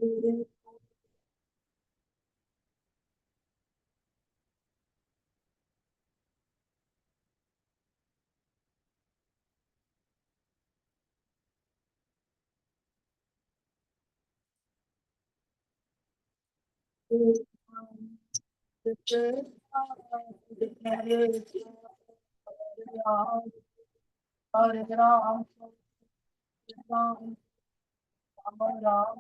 Hare Ram, Ram, Ram,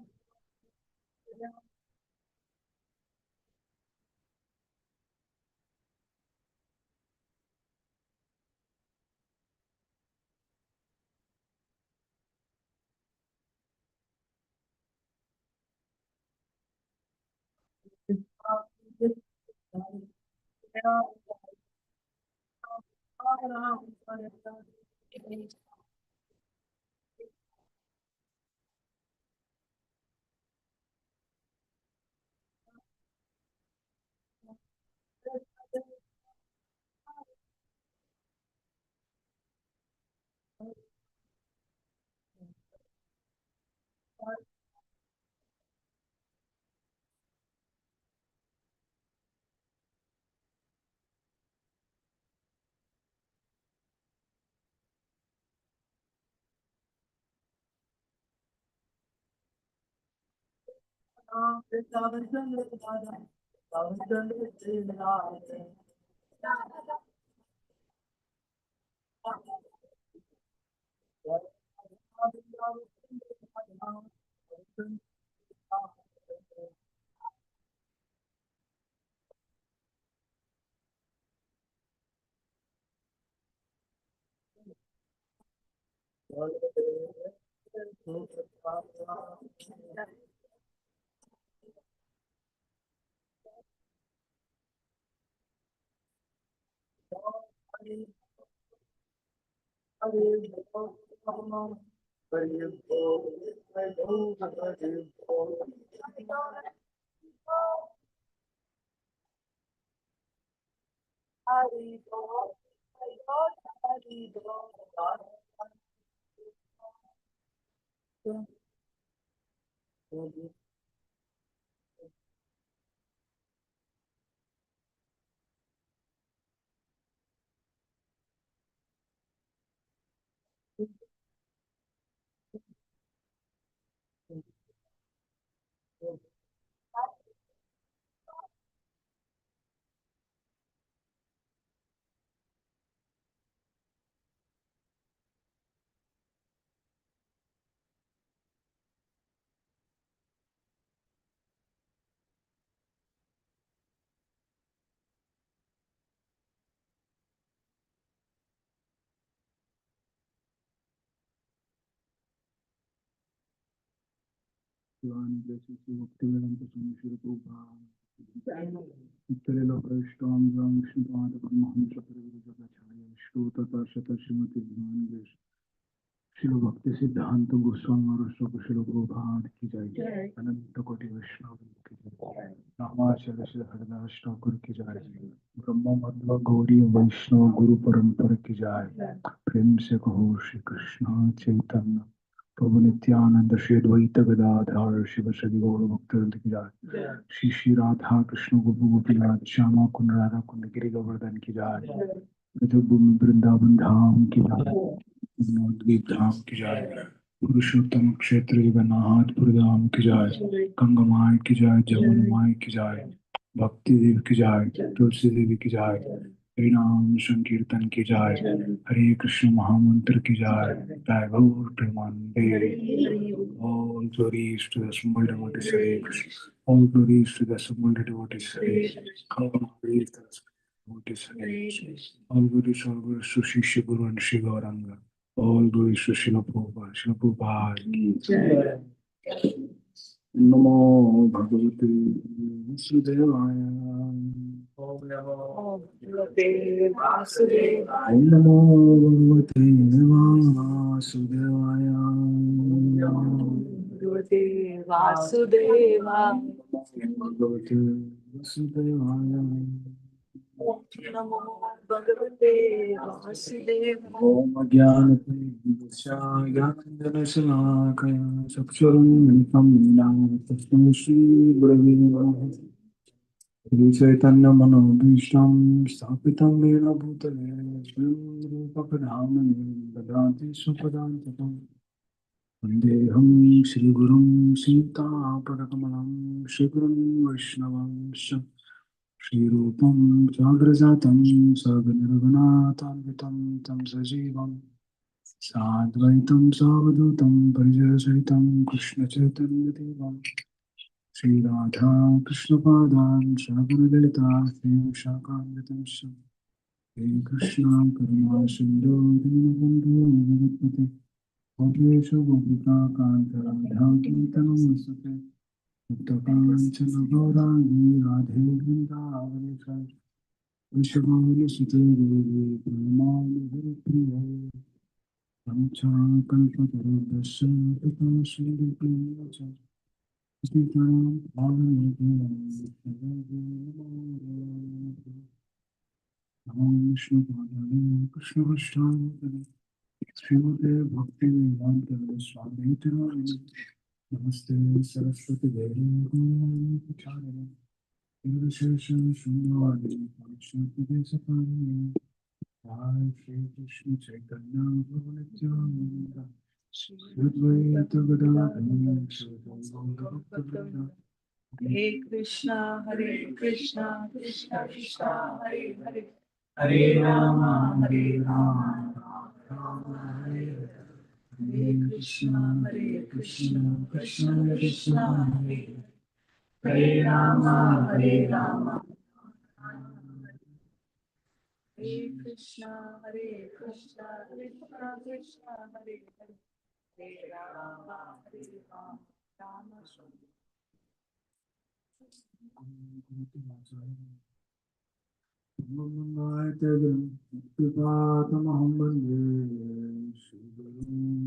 शिल भक्ति सिद्धांत गोस्वामी महाराज शिल प्रभुपाद की जय। अनंत कोटि वैष्णव की जय। रामाचल श्री हरिदास ठाकुर की जय। ब्रह्म मध्व गौरी वैष्णव गुरु परंपरा की जय। प्रेम से कहो श्री कृष्ण चैतन्य प्रभु नित्यानंद श्री द्वैत गदाधर शिव सदि गौर भक्तवृंद की जय। श्री श्री राधा कृष्ण गोपी गोपीनाथ श्यामा कुंड राधा कुंड गिरि गोवर्धन की जय। भूमि वृंदावन धाम की जय। द्वीप धाम की जय। पुरुषोत्तम क्षेत्र जगन्नाथ धाम की जय। गंगा माई की जय। जमुना माई की जय। भक्ति देव की जय। तुलसी देवी की जय। हरि नाम संकीर्तन की जय। हरे कृष्ण महामंत्र की जय। जय गौर प्रेमानंदे। All glories to the small devotees Hare Krishna. All glories to the small devotees Hare Krishna. All glories to the small devotees Hare Krishna. All glories to Shri Guru and Shri Gauranga. All glories to Srila Prabhupada. Srila Prabhupada ki jai. नमो भगवते वासुदेवाय। ओम नमो भगवते वासुदेवाय। ओम नमो भगवते वासुदेवाय। ओम नमो भगवते वासुदेवाय। भगवते वासुदेवाय। नमो भगवते वासुदेवाय। ओम ज्ञानञ्जनशलाकया चक्षुरुन्मिलितं येन तस्मै श्रीगुरवे नमः। श्रीचैतन्यमनोभीष्टं स्थापितं येन भूतले स्वयं रूपकधामने ददाति स्वपदान्तिकम्। वन्देऽहं श्रीगुरुं सीतापदकमलं श्रीगुरुं वैष्णवंश्च श्रीरूपं साग्रजातं सगणरघुनाथान्वितं तं सजीवम् साद्वैतं सावधूतं परिजनसहितं कृष्णचैतन्यदेवं श्रीराधा कृष्णपादान् शरणगुरुललिता श्रीविशाखान्वितंश्च श्रीकृष्ण करुणा सिन्धो दीनबन्धो जगत्पते गोपेषु गोपिका कान्तराधाकीर्तनमस्तुते मुक्तकाञ्चन गौराङ्गी राधे वृन्दावनेश्वरी वृषभानुसुते देवी प्रेमानुभूतिः कल्पतरुदश कृपा श्रीकृष्ण सीतां नमो विष्णुपादाय कृष्णकृष्णाय श्रीमते भक्तिवेदान्त स्वामी नमस्ते सरस्वती देवी प्रचारिणे निर्विशेष शून्यवादी पाश्चात्य जय श्री कृष्ण चैतन्य प्रभु नित्यानंद श्री अद्वैत गदाधर श्रीधर हरे कृष्णा कृष्णा कृष्णा हरे हरे, हरे राम राम राम हरे हरे। हरे कृष्णा कृष्णा कृष्णा हरे हरे, हरे राम राम। हरे कृष्णा कृष्णा कृष्णा हरे हरे, हरे राम राम राम। पिपातमहं वन्दे श्रीगुरुं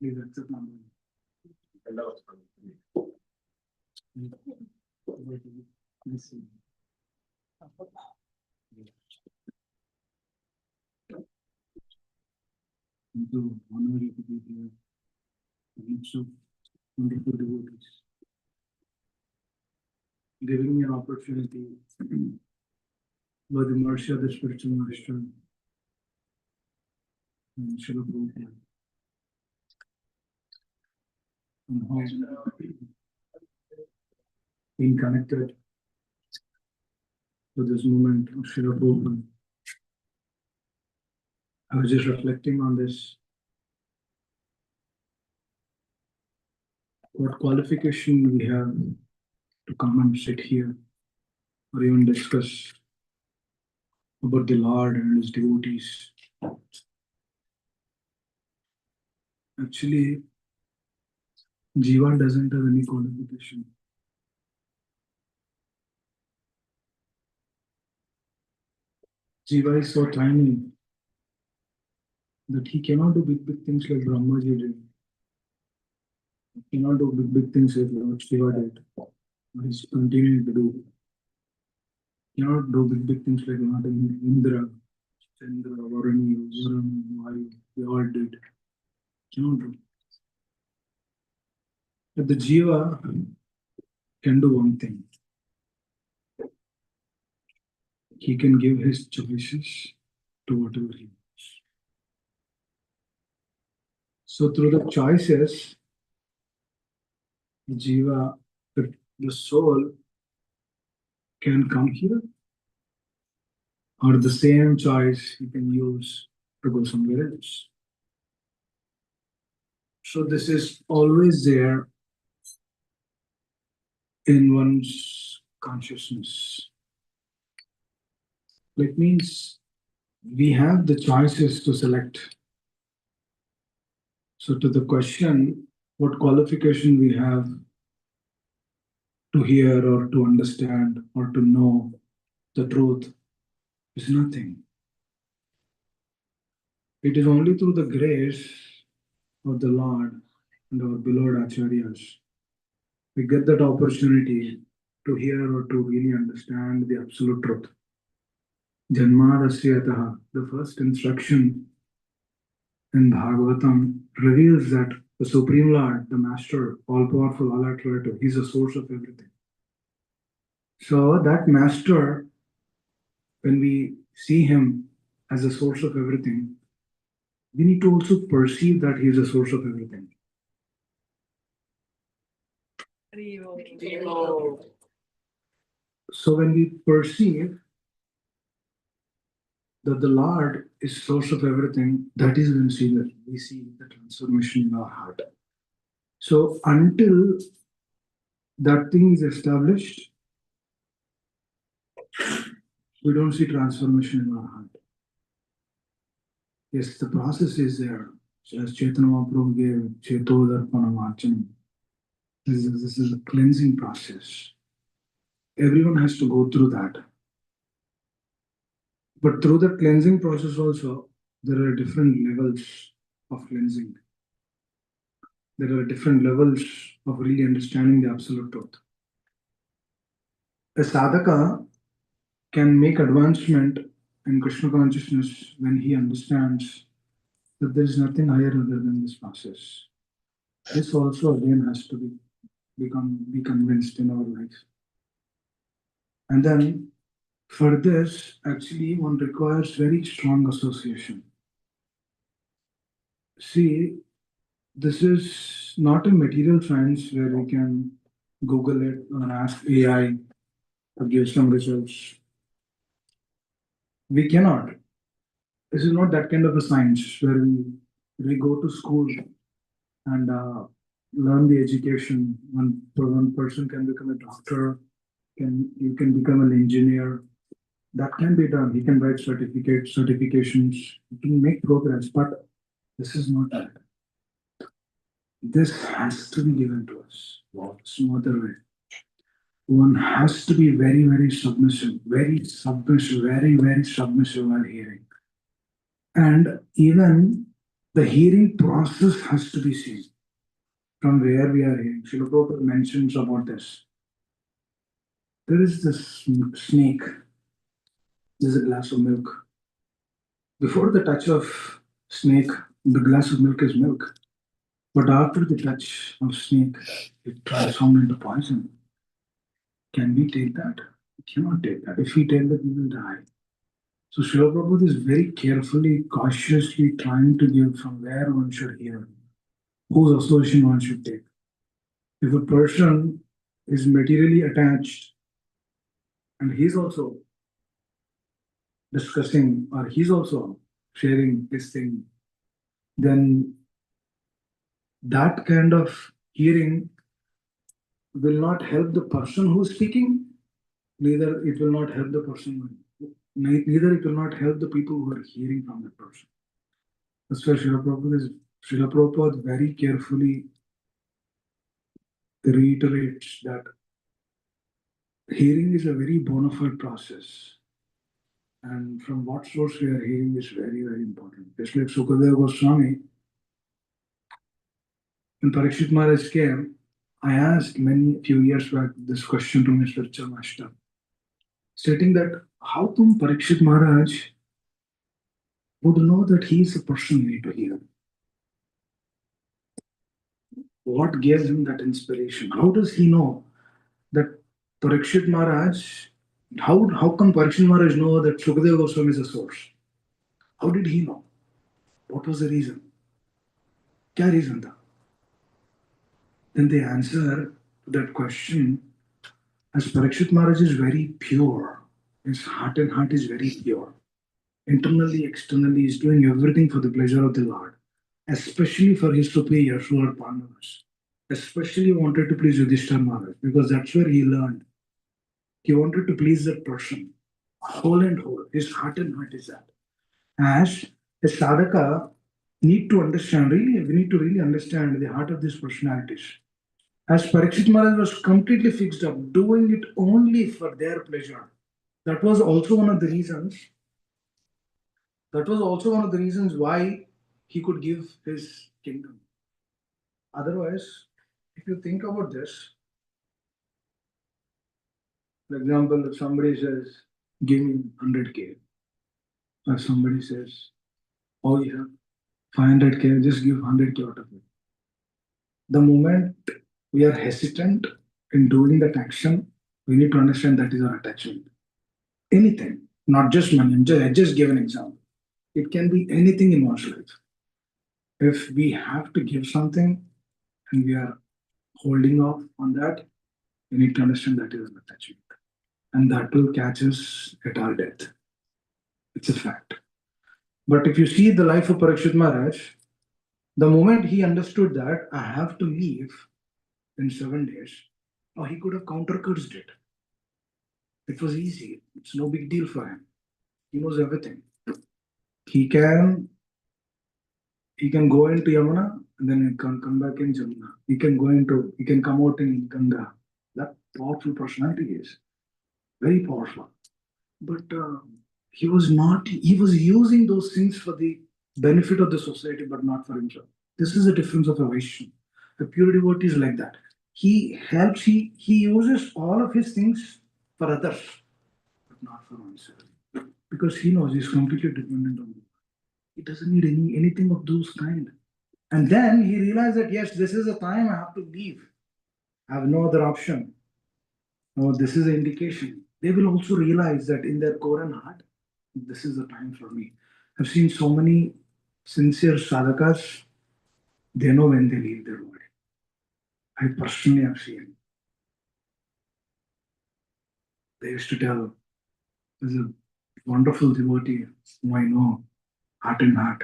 Please accept my listen. To honor you to be here, midst of wonderful devotees, giving me an opportunity by the mercy of the spiritual master and Srila Prabhupada, and how being connected to this moment of Srila Prabhupada. I was just reflecting on this. What qualification we have to come and sit here or even discuss about the Lord and his devotees. Actually, Jiva doesn't have any qualification. Jiva is so tiny that he cannot do big things like Brahmaji did. He cannot do big things like Lord Shiva did. But he's continuing to do. He cannot do big things like Lord Indra, Chandra, Varuni, Varun, Vayu. They all did. Cannot do. But the Jiva can do one thing. He can give his choices to whatever he wants. So through the choices, the Jiva, the soul can come here, or the same choice he can use to go somewhere else. So this is always there in one's consciousness. Like means we have the choices to select. So to the question, what qualification we have to hear or to understand or to know the truth is nothing. It is only through the grace of the Lord and our beloved acharyas, we get that opportunity to hear or to really understand the absolute truth. Janmadasyataha, the first instruction in Bhagavatam reveals that the Supreme Lord, the Master, all powerful, all authoritative, He's the source of everything. So, that Master, when we see Him as the source of everything, we need to also perceive that He is the source of everything. So, when we perceive that the Lord is source of everything, that is when we see the transformation in our heart. So, until that thing is established, we don't see transformation in our heart. Yes, the process is there. So as Chaitanya Mahaprabhu gave Chetodarpanam Archanam, this is a cleansing process. Everyone has to go through that. But through the cleansing process also, there are different levels of cleansing. There are different levels of really understanding the absolute truth. A sadhaka can make advancement in Krishna consciousness when he understands that there is nothing higher other than this process. This also again has to be convinced in our life. And then for this, actually, one requires very strong association. See, this is not a material science where we can Google it or ask AI to give some results. We cannot. This is not that kind of a science where we go to school and learn the education. One person can become a doctor, you can become an engineer. That can be done. He can write certifications, he can make progress, but this is not that. This has to be given to us. It's no other way. One has to be very, very submissive, very submissive while hearing. And even the hearing process has to be seen from where we are hearing. Srila Prabhupada mentions about this. There is this snake, there's a glass of milk. Before the touch of snake, the glass of milk is milk. But after the touch of snake, it transforms into poison. Can we take that? We cannot take that. If we take that, we will die. So Srila Prabhupada is very carefully, cautiously trying to give from where one should hear, whose association one should take. If a person is materially attached and he's also discussing or he's also sharing this thing, then that kind of hearing will not help the person who's speaking, neither it will not help the person, neither it will not help the people who are hearing from the person. That's why Srila Prabhupada very carefully reiterates that hearing is a very bona fide process. And from what source we are hearing is very, very important. Just like Sukadeva Goswami, when Parikshit Maharaj came, I asked few years back this question to Mr. Chamashta, stating that how come Parikshit Maharaj would know that he is the person we need to hear? What gave him that inspiration? How does he know that Parikshit Maharaj, how come Parikshit Maharaj know that Sukadeva Goswami is a source? How did he know? What was the reason? Kya reason tha? Then the answer to that question, as Parikshit Maharaj is very pure, his heart and heart is very pure. Internally, externally, he's doing everything for the pleasure of the Lord, especially for his superiors who are Pandavas. Especially wanted to please Yudhishthira Maharaj because that's where he learned. He wanted to please that person, whole and whole. His heart and heart is that. As a sadhaka need to understand, really, we need to really understand the heart of these personalities. As Parikshit Maharaj was completely fixed up, doing it only for their pleasure. That was also one of the reasons. That was also one of the reasons why he could give his kingdom. Otherwise, if you think about this, for example, if somebody says, give me 100K, or somebody says, oh, you have 500K, just give 100K out of it. The moment we are hesitant in doing that action, we need to understand that is our attachment. Anything, not just money. I just give an example. It can be anything in one's life. If we have to give something and we are holding off on that, we need to understand that is an attachment. And that will catch us at our death. It's a fact. But if you see the life of Parikshit Maharaj, the moment he understood that I have to leave in 7 days, oh, he could have counter-cursed it. It was easy. It's no big deal for him. He knows everything. He can he can go into Yamuna and then he can come back in Jamuna. He can come out in Ganga. That powerful personality is very powerful. But he was not, he was using those things for the benefit of the society, but not for himself. This is the difference of a Vaishya. The pure devotee is like that. He helps, he uses all of his things for others, but not for himself. Because he knows he's completely dependent on you. He doesn't need anything of those kind. And then he realized that yes, this is the time I have to leave. I have no other option. No, this is an indication. They will also realize that in their core and heart, this is the time for me. I've seen so many sincere sadhakas, they know when they leave their body. I personally have seen. They used to tell, there's a wonderful devotee whom I know, heart and heart.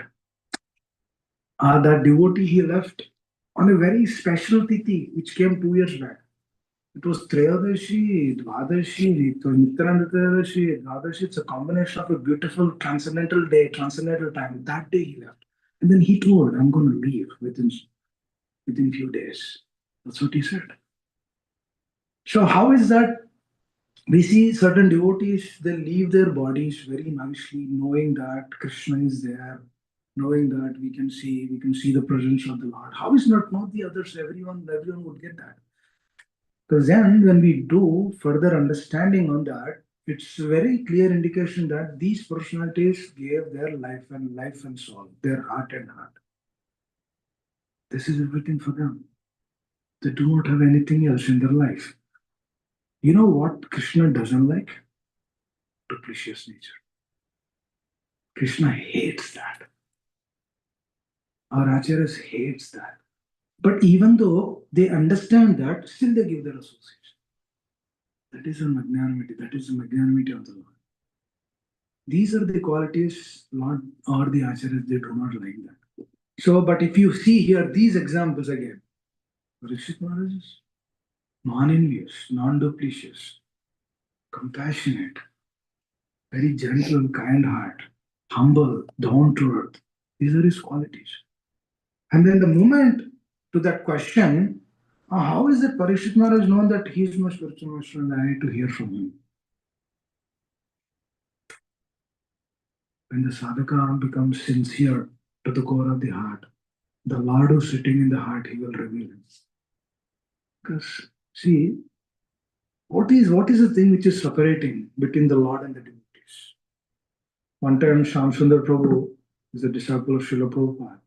That devotee he left on a very special tithi, which came 2 years back. It was Trayadashi, Dvadashi, Nityanatrayadashi, Dvadashi. It's a combination of a beautiful transcendental day, transcendental time. That day he left. And then he told, I'm going to leave within few days. That's what he said. So how is that? We see certain devotees, they leave their bodies very nicely, knowing that Krishna is there, knowing that we can see the presence of the Lord. How is not the others? Everyone would get that. Because then, when we do further understanding on that, it's a very clear indication that these personalities gave their life and soul, their heart and heart. This is everything for them. They do not have anything else in their life. You know what Krishna doesn't like? Duplicitous nature. Krishna hates that. Our acharyas hates that. But even though they understand that, still they give their association. That is a magnanimity. That is the magnanimity of the Lord. These are the qualities Lord or the acharyas, they do not like that. So, but if you see here these examples again, Parikshit Maharaj is non-envious, non-duplicitous, compassionate, very gentle, kind heart, humble, down to earth. These are his qualities. And then the moment to that question, how is it Parikshit Maharaj known that he is my spiritual master and I need to hear from him? When the sadhaka becomes sincere to the core of the heart, the Lord who is sitting in the heart, he will reveal him. Because see, what is the thing which is separating between the Lord and the devotees? One time Shyam Sundar Prabhu is a disciple of Srila Prabhupada.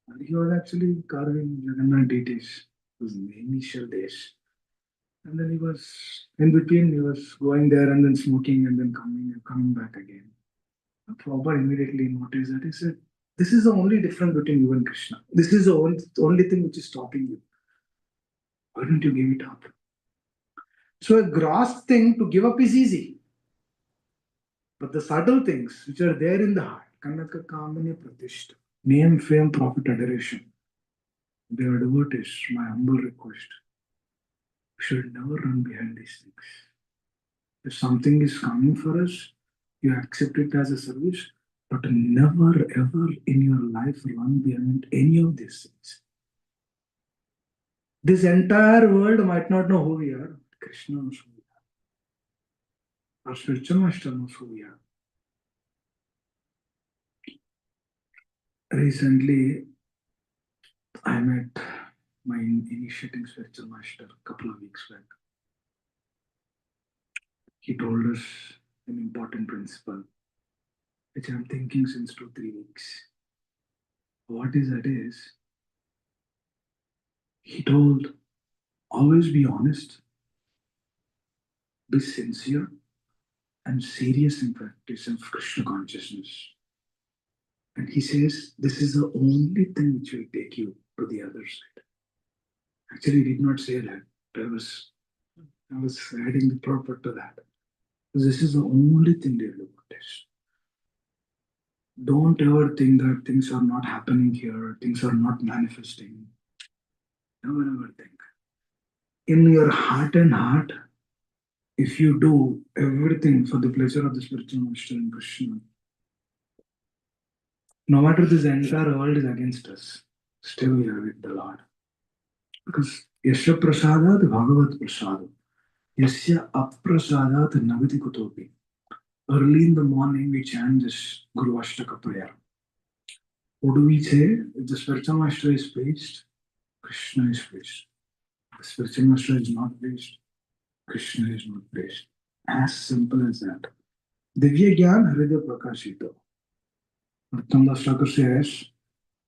And he was actually carving Jagannath deities. It was in the initial days. And then he was in between, he was going there and then smoking and then coming back again. Prabhupada immediately noticed that. He said, this is the only difference between you and Krishna. This is the only thing which is stopping you. Why don't you give it up? So a gross thing to give up is easy. But the subtle things which are there in the heart, Kanaka Kamani Pratishta, name, fame, profit, adoration, they are devotees. My humble request. We should never run behind these things. If something is coming for us, you accept it as a service, but never ever in your life run behind any of these things. This entire world might not know who we are. Krishna knows who we are. Our spiritual master knows who we are. Recently, I met my initiating spiritual master a couple of weeks back. He told us an important principle, which I'm thinking since 2, 3 weeks. What is that is, he told, always be honest, be sincere, and serious in practice of Krishna consciousness. And he says, this is the only thing which will take you to the other side. Actually, he did not say that. I was adding the proper to that. This is the only thing they look at. Don't ever think that things are not happening here, things are not manifesting. Never ever think. In your heart and heart, if you do everything for the pleasure of the spiritual master and Krishna, no matter this entire world is against us, still we are with the Lord. Because Yasya Prasadat Bhagavat Prasad, Yasya Aprasadat Navati Kutopi. Early in the morning, we chant this Guru Ashtaka prayer. What do we say? If the spiritual master is pleased, Krishna is pleased. If the spiritual master is not pleased, Krishna is not pleased. As simple as that. Divya Gyan Hridaya Prakashito. Narottam Thakur says,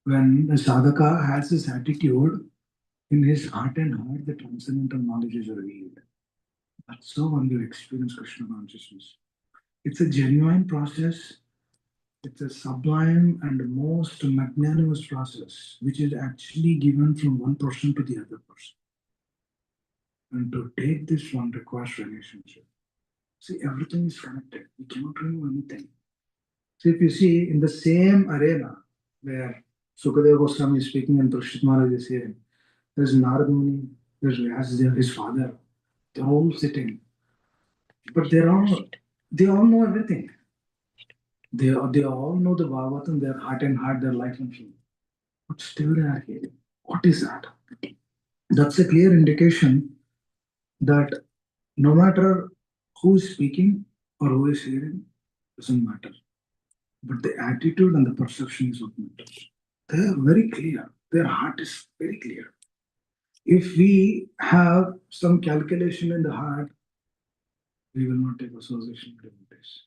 when a sadhaka has this attitude, in his heart and heart, the transcendental knowledge is revealed. That's so when you experience Krishna consciousness. It's a genuine process. It's a sublime and most magnanimous process, which is actually given from one person to the other person. And to take this one requires relationship. See, everything is connected. We cannot remove anything. So if you see in the same arena where Sukadeva Goswami is speaking and Parikshit Maharaj is hearing, there's Narad Muni, there's Vyasdev, his father. They're all sitting. But they all know everything. They all know the Bhagavatam, their heart and heart, their life and feeling. But still they are hearing. What is that? That's a clear indication that no matter who is speaking or who is hearing, doesn't matter. But the attitude and the perception is what matters. They are very clear. Their heart is very clear. If we have some calculation in the heart, we will not take association with devotees.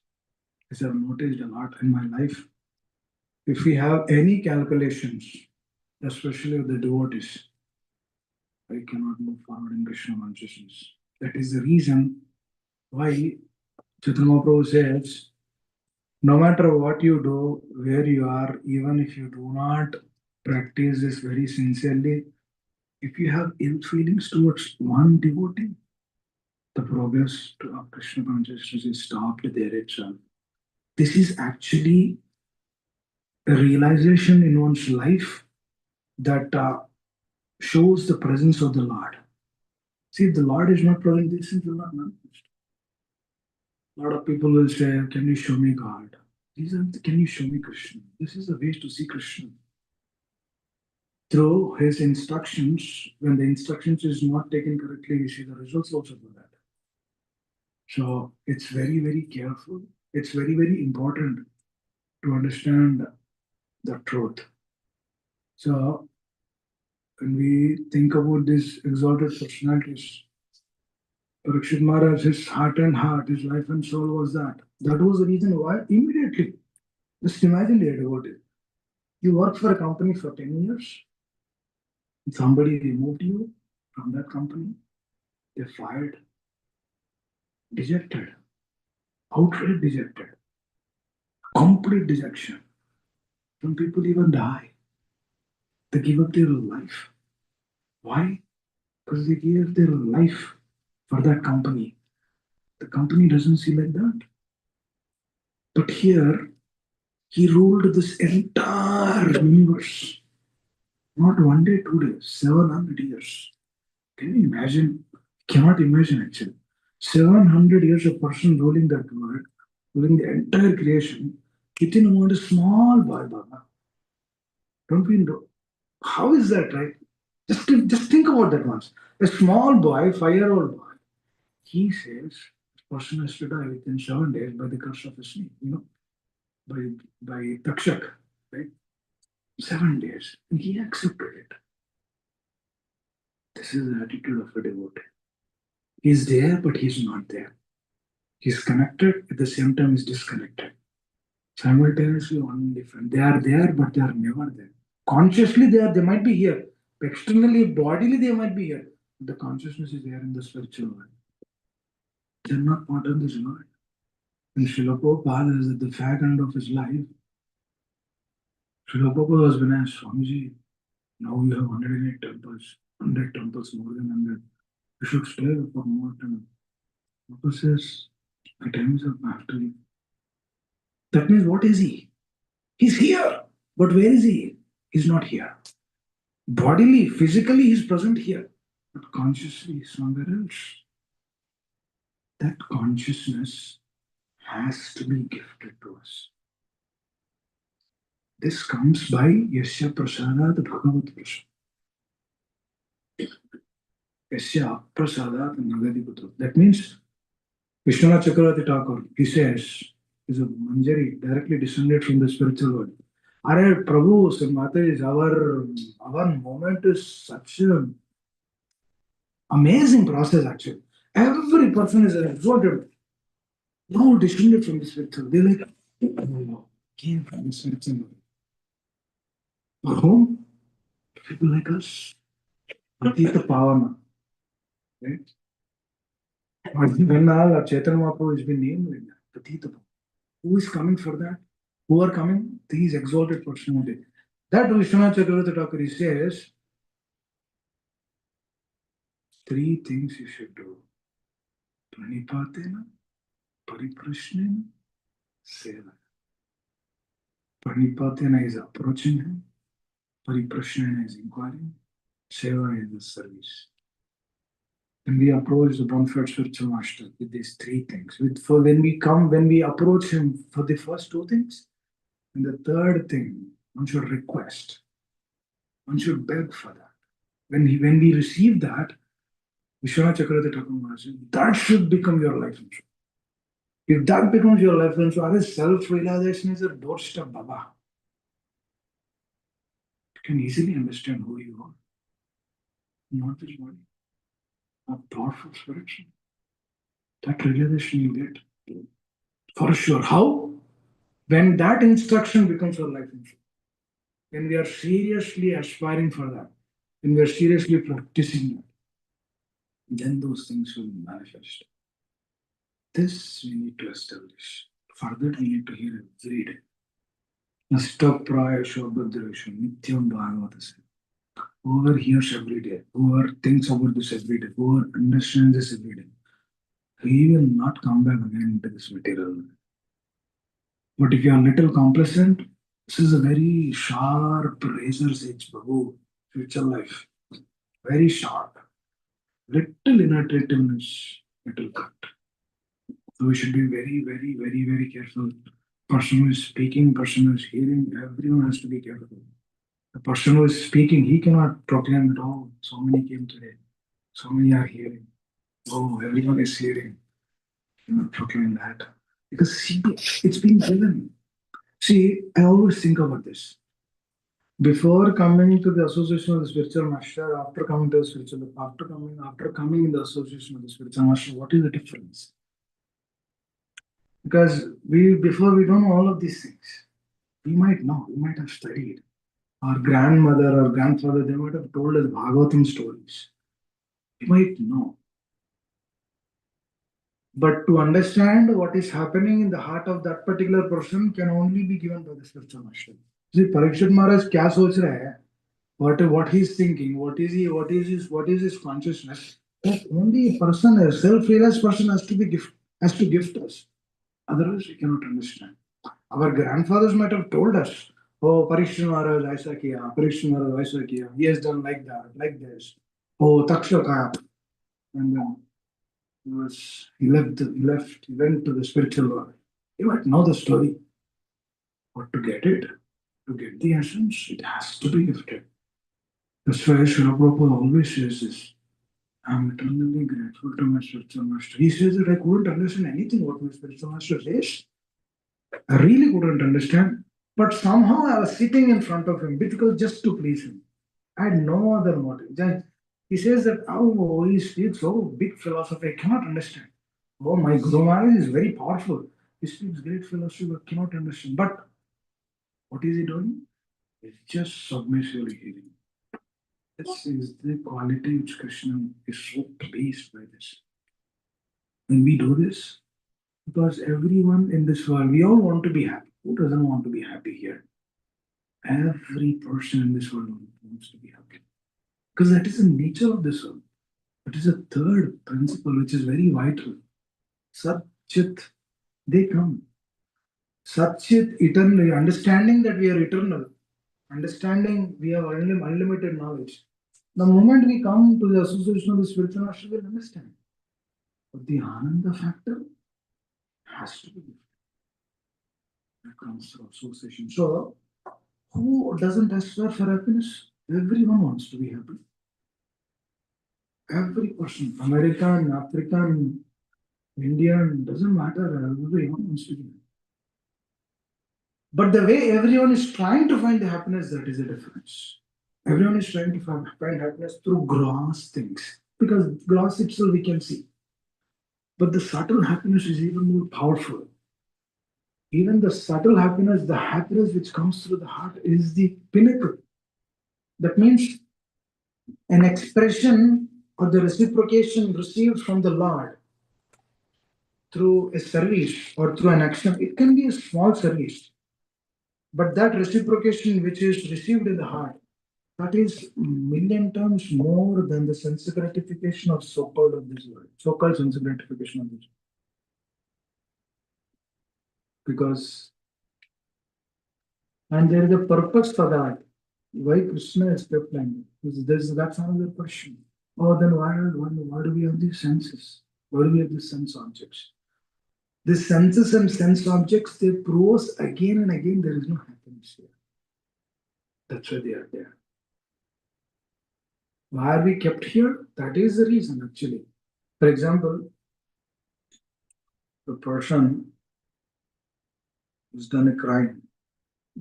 As I've noticed a lot in my life, if we have any calculations, especially with the devotees, I cannot move forward in Krishna consciousness. That is the reason why Chaitanya Mahaprabhu says, no matter what you do, where you are, even if you do not practice this very sincerely, if you have ill feelings towards one devotee, the progress to Krishna consciousness is stopped there itself. This is actually a realization in one's life that shows the presence of the Lord. See, if the Lord is not present, this is will not manifest. A lot of people will say, can you show me God? Can you show me Krishna? This is the way to see Krishna. Through his instructions, when the instructions is not taken correctly, we see the results also for that. So it's very, very careful. It's very, very important to understand the truth. So when we think about these exalted personalities, Parikshit Maharaj, his heart and heart, his life and soul was that. That was the reason why immediately, just imagine they devoted. You worked for a company for 10 years, somebody removed you from that company, they fired, dejected, outright dejected, complete dejection. Some people even die. They give up their life. Why? Because they gave their life for that company. The company doesn't see like that. But here, he ruled this entire universe. Not 1 day, 2 days, 700 years. Can you imagine? Cannot imagine actually. 700 years a person ruling that world, ruling the entire creation, within a small boy, Baba. Don't we know? How is that, right? Just think about that once. A small boy, 5-year-old boy, he says, this person has to die within 7 days by the curse of a snake, by Takshak, right? 7 days. And he accepted it. This is the attitude of a devotee. He's there, but he's not there. He's connected, at the same time he's disconnected. Simultaneously, one different. They are there, but they are never there. Consciously, they might be here. Externally, bodily, they might be here. The consciousness is there in the spiritual world. They're not part of this world. And Srila Prabhupada is at the fag end of his life. Srila Prabhupada was been asked, Swamiji, now you have 108 temples, 100 temples, more than 100. You should stay for more time. Prabhupada says, my time is up, I have to leave. That means what is he? He's here. But where is he? He's not here. Bodily, physically, he's present here. But consciously, he's somewhere else. That consciousness has to be gifted to us. This comes by Yasya Prasadat Bhagavat Prasad. Yasya Prasadat Nagadi Putra. That means Vishwanath Chakravarti Thakur, he says, is a Manjari directly descended from the spiritual world. Are Prabhu, so Mataji, our moment is such an amazing process actually. Every person is exalted. No, descended from the spiritual. They're like, oh, came from the spiritual world. For whom? People like us. Atita Pavana. Right? When all Chaitanya Mahaprabhu has been named like that. Atita Pavana. Who is coming for that? Who are coming? These exalted personalities. That Vishwanath Chakravarti Thakur, he says, 3 things you should do. Pranipatena, Pariprashnena, Seva. Pranipatena is approaching him. Pariprashnena is inquiring. Seva is the service. When we approach the bona fide spiritual master with these 3 things, when we approach him for the first 2 things, and the third thing, one should request, one should beg for that. When we receive that, Vishwanath Chakravarti Thakur says, that should become your life insurance. If that becomes your life insurance, self-realization is a doorstep, Baba. You can easily understand who you are. Not this body. A powerful spiritual. That realization you get. For sure. How? When that instruction becomes our life insurance. When we are seriously aspiring for that. When we are seriously practicing that. Then those things will manifest. This we need to establish. For that we need to hear every day. Nastapraya Shobhadravisham Nityam Bhagavata. Whoever hears every day, whoever thinks about this every day, whoever understands this every day, he will not come back again into this material. But if you are a little complacent, this is a very sharp razor's edge, Babu, future life. Very sharp. Little inattentiveness, it will cut. So we should be very, very, very, very careful. Person who is speaking, person who is hearing, everyone has to be careful. The person who is speaking, he cannot proclaim that, oh, so many came today, so many are hearing, oh, everyone is hearing. He cannot proclaim that. Because it's been given. See, I always think about this. Before coming to the association of the spiritual master, after coming to the spiritual, after coming in the association of the spiritual master, what is the difference? Because before we don't know all of these things. We might know, we might have studied. Our grandmother or grandfather, they might have told us Bhagavatam stories. We might know. But to understand what is happening in the heart of that particular person can only be given by the spiritual master. See, Parikshit Maharaj kya soch raha hai? What he's thinking, what is his consciousness? That only a person, a self-realized person has to gift us. Otherwise, we cannot understand. Our grandfathers might have told us, oh, Parikshit Maharaj aisa kiya, Parikshit Maharaj aisa kiya. He has done like that, like this. Oh, Takshaka. And then he went to the spiritual world. You might know the story. But to get the essence, it has to be gifted. That's why Srila Prabhupada always says this. I'm eternally grateful to my spiritual master. He says that I couldn't understand anything what my spiritual master says. I really couldn't understand. But somehow I was sitting in front of him because just to please him. I had no other motive. He says that, oh, he speaks so big philosophy, I cannot understand. Oh, my Guru Maharaj is very powerful. He speaks great philosophy, but cannot understand. But what is he doing? It's just submissively hearing. This is the quality which Krishna is so pleased by this. When we do this, because everyone in this world, we all want to be happy. Who doesn't want to be happy here? Every person in this world wants to be happy. Because that is the nature of this world. That is a third principle which is very vital. Sat, Chit, they come. Sat, Chit, eternally, understanding that we are eternal, understanding we have unlimited knowledge. The moment we come to the association of the spiritual master, we'll understand. But the Ananda factor has to be different. That comes through association. So, who doesn't aspire for happiness? Everyone wants to be happy. Every person, American, African, Indian, doesn't matter. Everyone wants to be happy. But the way everyone is trying to find the happiness, that is the difference. Everyone is trying to find happiness through gross things. Because gross itself we can see. But the subtle happiness is even more powerful. Even the subtle happiness, the happiness which comes through the heart, is the pinnacle. That means an expression or the reciprocation received from the Lord through a service or through an action. It can be a small service, but that reciprocation which is received in the heart, that is million times more than the sense gratification of so-called of this world, so-called sense gratification of this world. Because, and there is a purpose for that. Why Krishna is kept like this? That's another question. Oh, then why do we have these senses? Why do we have these sense objects? The senses and sense objects, they prove us again and again there is no happiness here. That's why they are there. Why are we kept here? That is the reason actually. For example, the person who's done a crime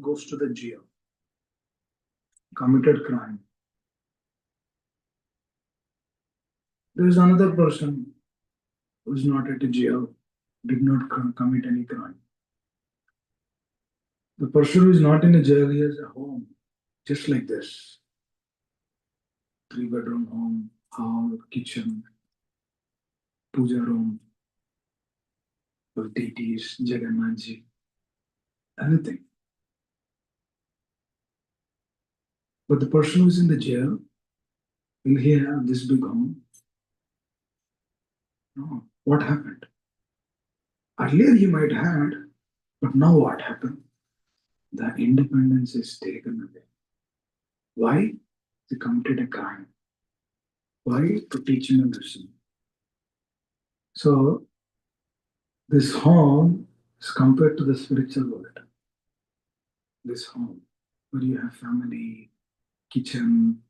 goes to the jail, committed crime. There is another person who's not at a jail, did not commit any crime. The person who is not in a jail, he has a home, just like this. 3-bedroom home, hall, kitchen, puja room, with deities, Jagannathji, everything. But the person who is in the jail, will he have this big home? No. What happened? Earlier he might have had, but now what happened? The independence is taken away. Why? He committed a crime. Why? To teach him a lesson. So, this home is compared to the spiritual world. This home, where you have family, kitchen,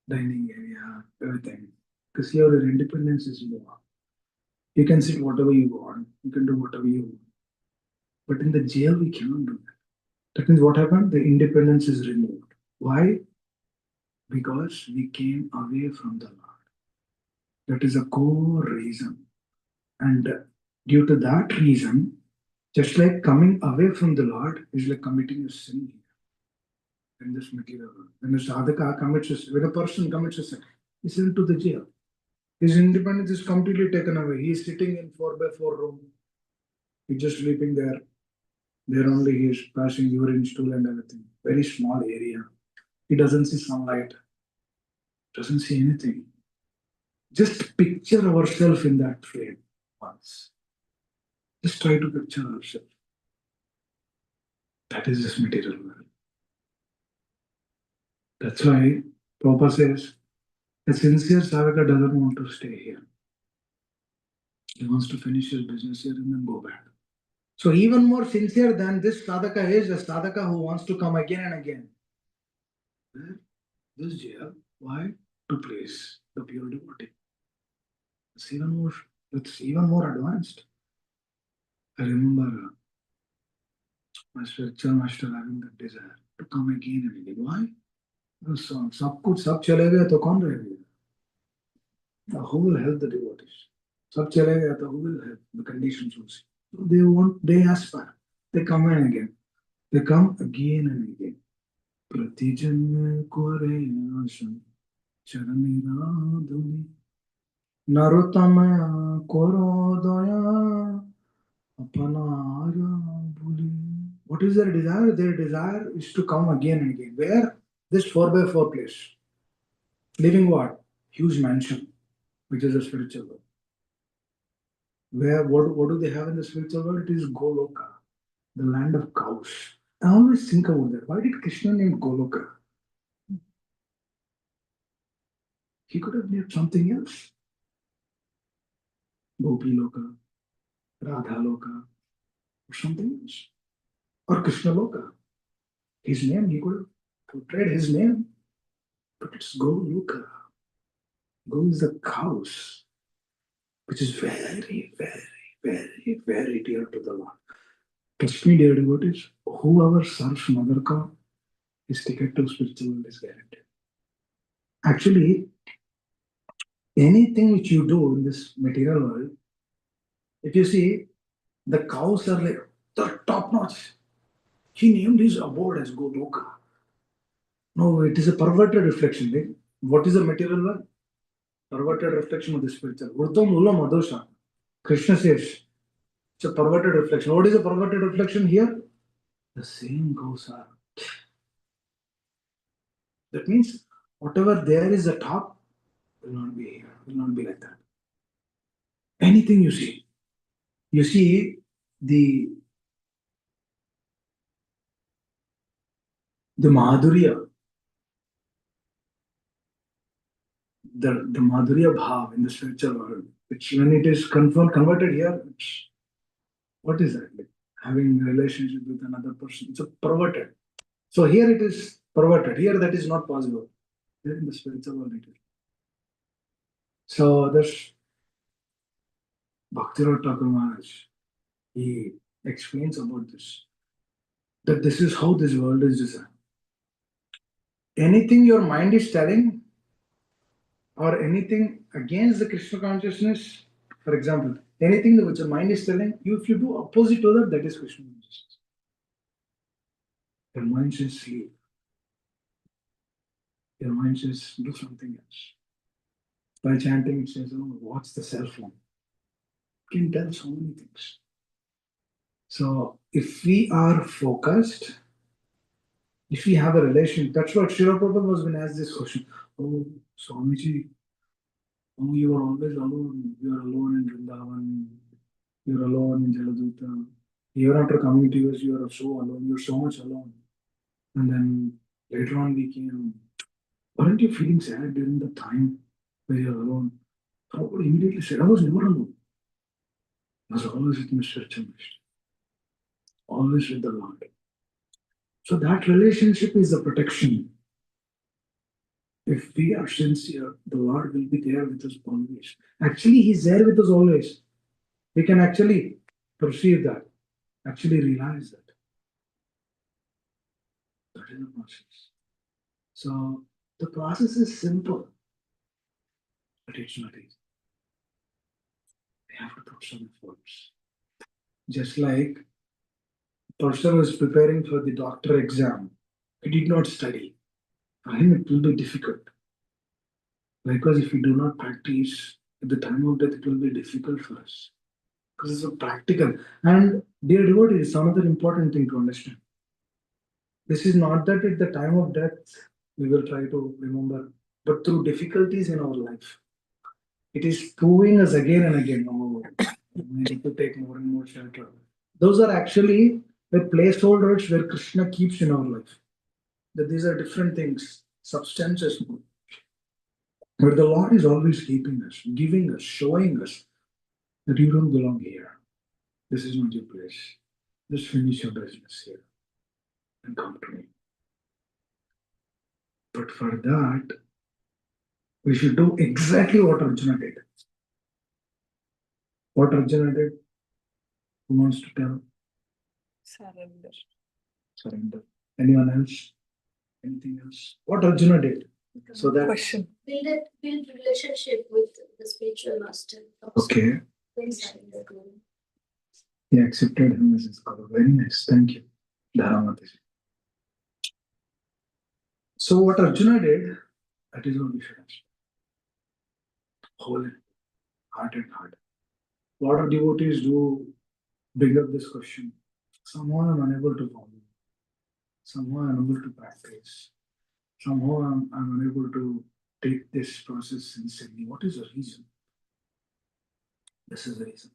dining area, everything. Because here the independence is more. You can sit whatever you want, you can do whatever you want. But in the jail, we cannot do that. That means what happened? The independence is removed. Why? Because we came away from the Lord. That is a core reason. And due to that reason, just like coming away from the Lord is like committing a sin here in this material world. When a sadhaka commits a sin, when a person commits a sin, he's sent to the jail. His independence is completely taken away. He is sitting in 4x4 room. He's just sleeping there. There only he is passing urine, stool and everything. Very small area. He doesn't see sunlight. Doesn't see anything. Just picture ourselves in that frame once. Just try to picture ourselves. That is this material world. That's why Prabhupada says, a sincere sadhaka doesn't want to stay here. He wants to finish his business here and then go back. So even more sincere than this sadhaka is a sadhaka who wants to come again and again. Where? This jail. Why? To place the pure devotee. It's even more advanced. I remember my spiritual master having that desire to come again and again. Why? सब कुछ सब चले गए तो कौन रह गया? Now, who will help the devotees? Sab chale gaya to who will help? The conditions will see. So they want, they aspire. They come in again. They come again and again. Pratijanya kore asam charanira Narottama koro daya apanara buli. What is their desire? Their desire is to come again and again. Where? This 4x4 place. Living what? Huge mansion, which is a spiritual world. Where what do they have in the spiritual world? It is Goloka, the land of cows. I always think about that. Why did Krishna name Goloka? He could have named something else. Gopi Loka, Radha Loka, or something else. Or Krishna Loka. His name, he could have portrayed his name, but it's Goloka. Go is the cows, which is very, very, very, very dear to the Lord. Trust me, dear devotees, whoever serves Mother Cow, his ticket to spiritual world is guaranteed. Actually, anything which you do in this material world, if you see, the cows are like the top notch. He named his abode as Goloka. No, it is a perverted reflection. Right? What is the material world? Perverted reflection of the spiritual. Urdhvam ulam adosha. Krishna says it's a perverted reflection. What is a perverted reflection here? The same goes are. That means whatever there is the top will not be here, will not be like that. Anything you see the Madhurya, the Madhurya Bhav in the spiritual world, which when it is converted here, it's, what is that? Like having a relationship with another person. It's a perverted. So here it is perverted. Here that is not possible. Here in the spiritual world it is. So there's Bhaktivinoda Thakur Maharaj. He explains about this. That this is how this world is designed. Anything your mind is telling or anything against the Krishna consciousness, for example, anything which the mind is telling you, if you do opposite to that, that is Krishna consciousness. Your mind says sleep. Your mind says do something else. By chanting, it says, oh, watch the cell phone. It can tell so many things. So if we are focused, if we have a relation, that's what Srila Prabhupada was when asked this question. Oh, Swamiji, oh, you are always alone. You are alone in Vrindavan. You are alone in Jaladuta. Year after coming to us, you are so alone. You are so much alone. And then later on, we came. Weren't you feeling sad during the time where you are alone? Prabhupada immediately said, I was never alone. I was always with Mr. Chandrasekhar. Always with the Lord. So that relationship is the protection. If we are sincere, the Lord will be there with us always. Actually, He's there with us always. We can actually perceive that, actually realize that. That is the process. So the process is simple, but it's not easy. We have to put some efforts. Just like a person who is preparing for the doctor exam, he did not study. For him, it will be difficult. Because if we do not practice, at the time of death, it will be difficult for us. Because it's so practical. And dear devotees, some other important thing to understand. This is not that at the time of death we will try to remember, but through difficulties in our life. It is proving us again and again, oh, we need to take more and more shelter. Those are actually the placeholders where Krishna keeps in our life. That these are different things, substances. But the Lord is always keeping us, giving us, showing us that you don't belong here. This is not your place. Just finish your business here and come to me. But for that, we should do exactly what Arjuna did. What Arjuna did? Who wants to tell? Surrender. Surrender. Anyone else? Anything else? What Arjuna did? So that Question. Build relationship with the spiritual master. Okay. He accepted him as his guru. Very nice. Thank you, Dharamati. So what Arjuna did, that is what we should ask. Whole heart and heart. A lot of devotees do bring up this question. Somehow I'm unable to follow. Somehow I'm unable to practice. Somehow I'm unable to take this process sincerely. What is the reason? This is the reason.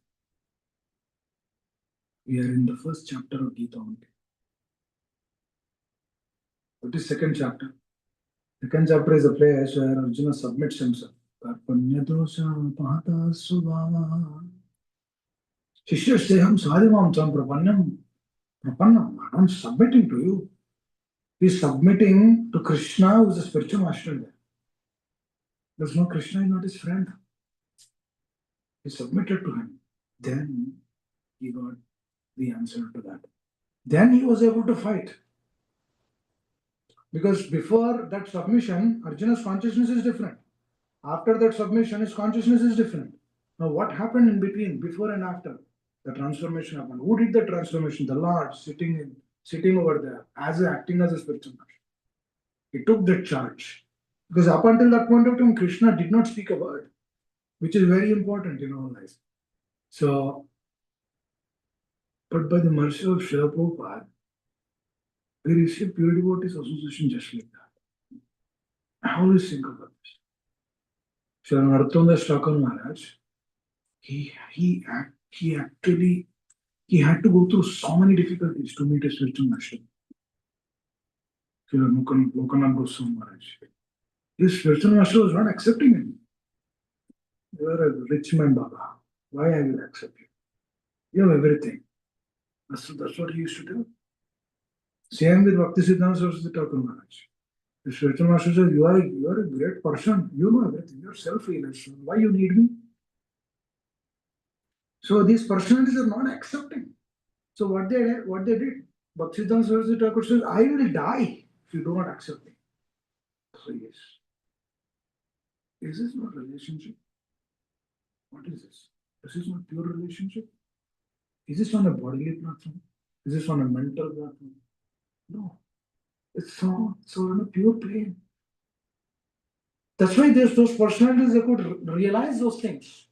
We are in the first chapter of Gita only. What is second chapter? Second chapter is a place where Arjuna submits himself. Karpanyadosha pahata subhava. Shishya seham sadhimam tam prapannam. I'm submitting to you. He's submitting to Krishna, who is a spiritual master there. There's no Krishna, is not his friend. He submitted to him. Then he got the answer to that. Then he was able to fight. Because before that submission, Arjuna's consciousness is different. After that submission, his consciousness is different. Now, what happened in between, before and after the transformation happened? Who did the transformation? The Lord sitting over there, acting as a spiritual master. He took that charge. Because up until that point of time, Krishna did not speak a word, which is very important in our life. So, but by the mercy of Srila Prabhupada, we received Pure Devotees Association just like that. I always think about this. Srila Narottam Thakur Maharaj, he actually had to go through so many difficulties to meet a spiritual master. Srila Lokanath Goswami Maharaj. His spiritual master was not accepting him. You are a rich man, Baba. Why I will accept you? You have everything. That's what he used to do. Same with Bhakti Siddhanta Saraswati Thakur Maharaj. The spiritual master says, you are a great person. You know everything. You are self-realized. Why you need me? So these personalities are not accepting. So what they did, Bhakti Siddhanta Saraswati Thakur says, I will die if you do not accept me. So yes. Is this not relationship? What is this? This is not pure relationship. Is this on a bodily platform? Is this on a mental platform? No. It's on a pure plane. That's why there's those personalities that could realize those things.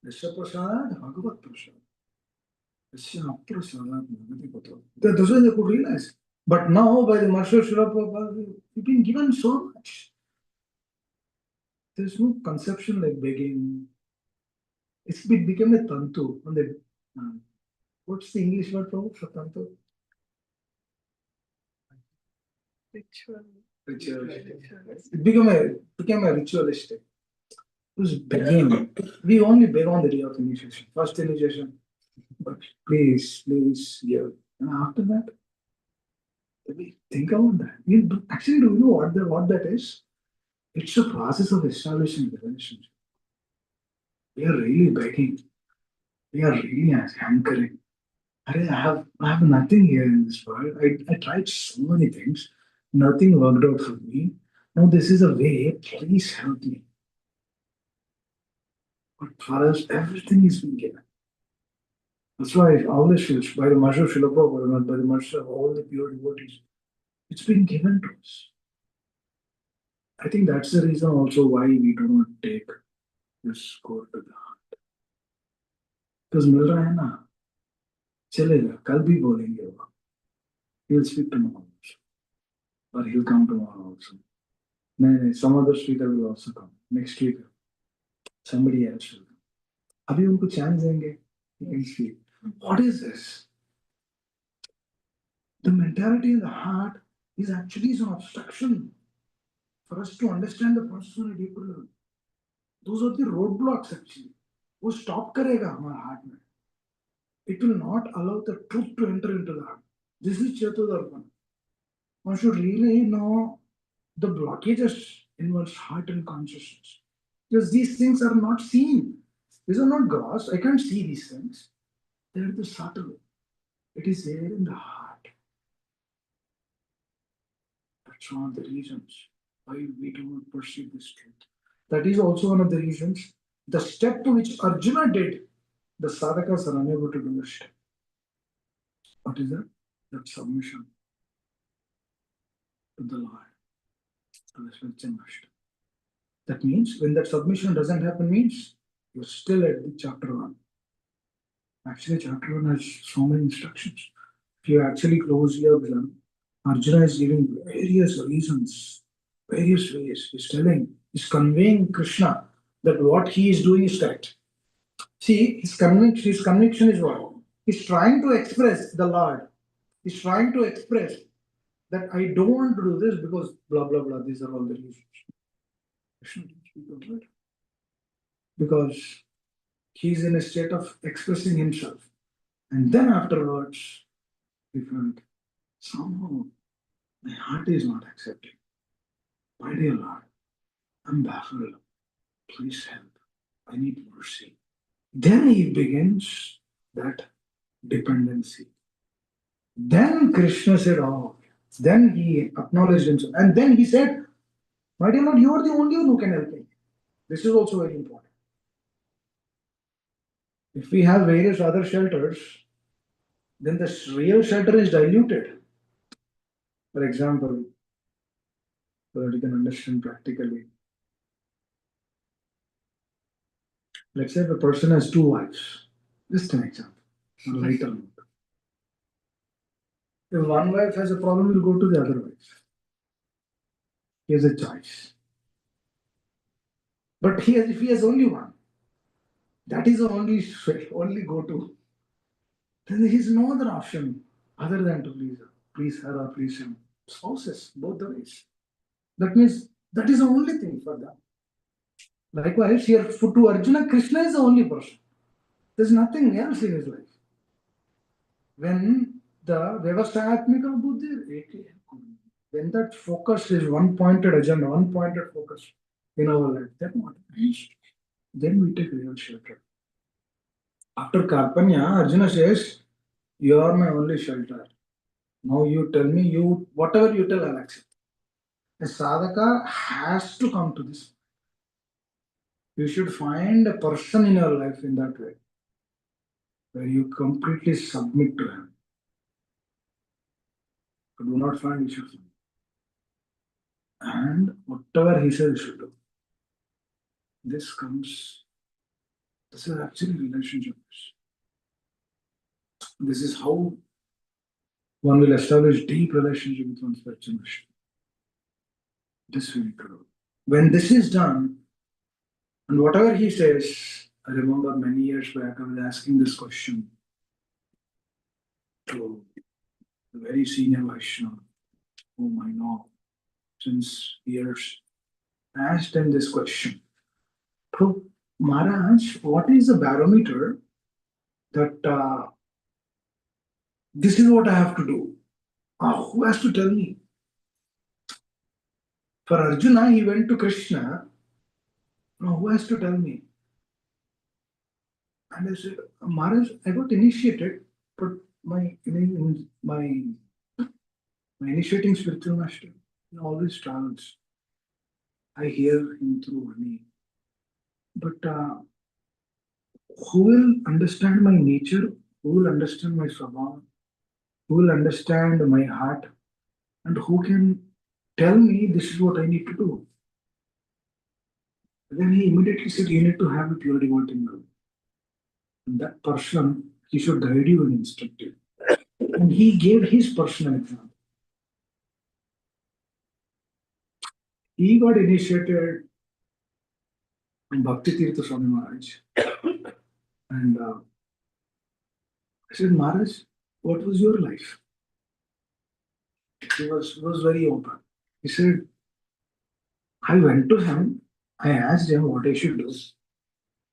Nisya Prasad, Bhagavat Prasad. Nisya Prasad, that's why they could realize. But now, by the mercy of Srila Prabhupada, we've been given so much. There's no conception like begging. It's become a tantu. What's the English word for tantu? Ritual. It became a ritualistic. It was begging. We only beg on the day of initiation. First initiation. But please, yeah. And after that, we think about that. Actually, do you know what that is? It's a process of establishing the relationship. We are really begging. We are really hankering. I have nothing here in this world. I tried so many things. Nothing worked out for me. Now this is a way. Please help me. But for us, everything is being given. That's why I always feel, by the mercy of Srila Prabhupada, by the mercy of all the pure devotees, it's been given to us. I think that's the reason also why we do not take this core to the heart. Because मिल रहा है ना, चलेगा, कल भी बोलेंगे वो. He'll speak tomorrow also. Or he'll come tomorrow also. No, some other speaker will also come. Next week, somebody else will come. अभी उनको chance देंगे, he can speak. What is this? The mentality in the heart is actually an obstruction for us to understand the person on a deeper level. Those are the roadblocks actually. वो stop करेगा हमारे heart में. It will not allow the truth to enter into the heart. This is Chetodarpan. One should really know the blockages in one's heart and consciousness. Because these things are not seen. These are not gross. I can't see these things. They're the subtle. It is there in the heart. That's one of the reasons why we do not perceive this truth. That is also one of the reasons. The step which Arjuna did, the sadhakas are unable to do the step. What is that? That submission to the Lord, to the spiritual master. That means when that submission doesn't happen, means you're still at the chapter 1. Actually, chapter 1 has so many instructions. If you actually closely observe, Arjuna is giving various reasons, various ways. He's conveying Krishna that what he is doing is correct. See, his conviction is what? He's trying to express the Lord. He's trying to express that I don't want to do this because blah blah blah. These are all the reasons. Krishna didn't speak of that. Because he's in a state of expressing himself. And then afterwards, he felt somehow my heart is not accepting. My dear Lord, I'm baffled. Please help. I need mercy. Then he begins that dependency. Then Krishna said, oh, then he acknowledged himself. And then he said, my dear Lord, you are the only one who can help me. This is also very important. If we have various other shelters, then the real shelter is diluted. For example, so that you can understand practically. Let's say if a person has 2 wives. Just an example, a lighter note. If one wife has a problem, he'll go to the other wife. He has a choice. But if he has only one, that is the only go-to. Then there is no other option other than to please her or please him. Spouses, both the ways. That means that is the only thing for them. Likewise, here to Arjuna, Krishna is the only person. There's nothing else in his life. When the Vyavasthatmika Buddhi, when that focus is one pointed agenda, one pointed focus in our life, then what? Then we take real shelter. After Karpanya, Arjuna says, you are my only shelter. Now you tell me, whatever you tell, I'll accept. A sadhaka has to come to this. You should find a person in your life in that way, where you completely submit to him. You do not find, you should find. And whatever he says, you should do. This is actually relationships. This is how one will establish deep relationship with one's spiritual master. This we need to do. When this is done, and whatever he says, I remember many years back I was asking this question to a very senior Vaishnava whom I know since years. I asked him this question. Maharaj, what is the barometer that this is what I have to do? Who has to tell me? For Arjuna, he went to Krishna. Now, who has to tell me? And I said, Maharaj, I got initiated, but my initiating spiritual master he always travels. I hear him through me. But who will understand my nature? Who will understand my swabha? Who will understand my heart? And who can tell me this is what I need to do? Then he immediately said, you need to have a pure devotee in you. And that person, he should guide you and instruct you. And he gave his personal example. He got initiated in Bhakti Tirtha Swami Maharaj. And I said, Maharaj, what was your life? He was very open. He said, I went to him, I asked him what I should do,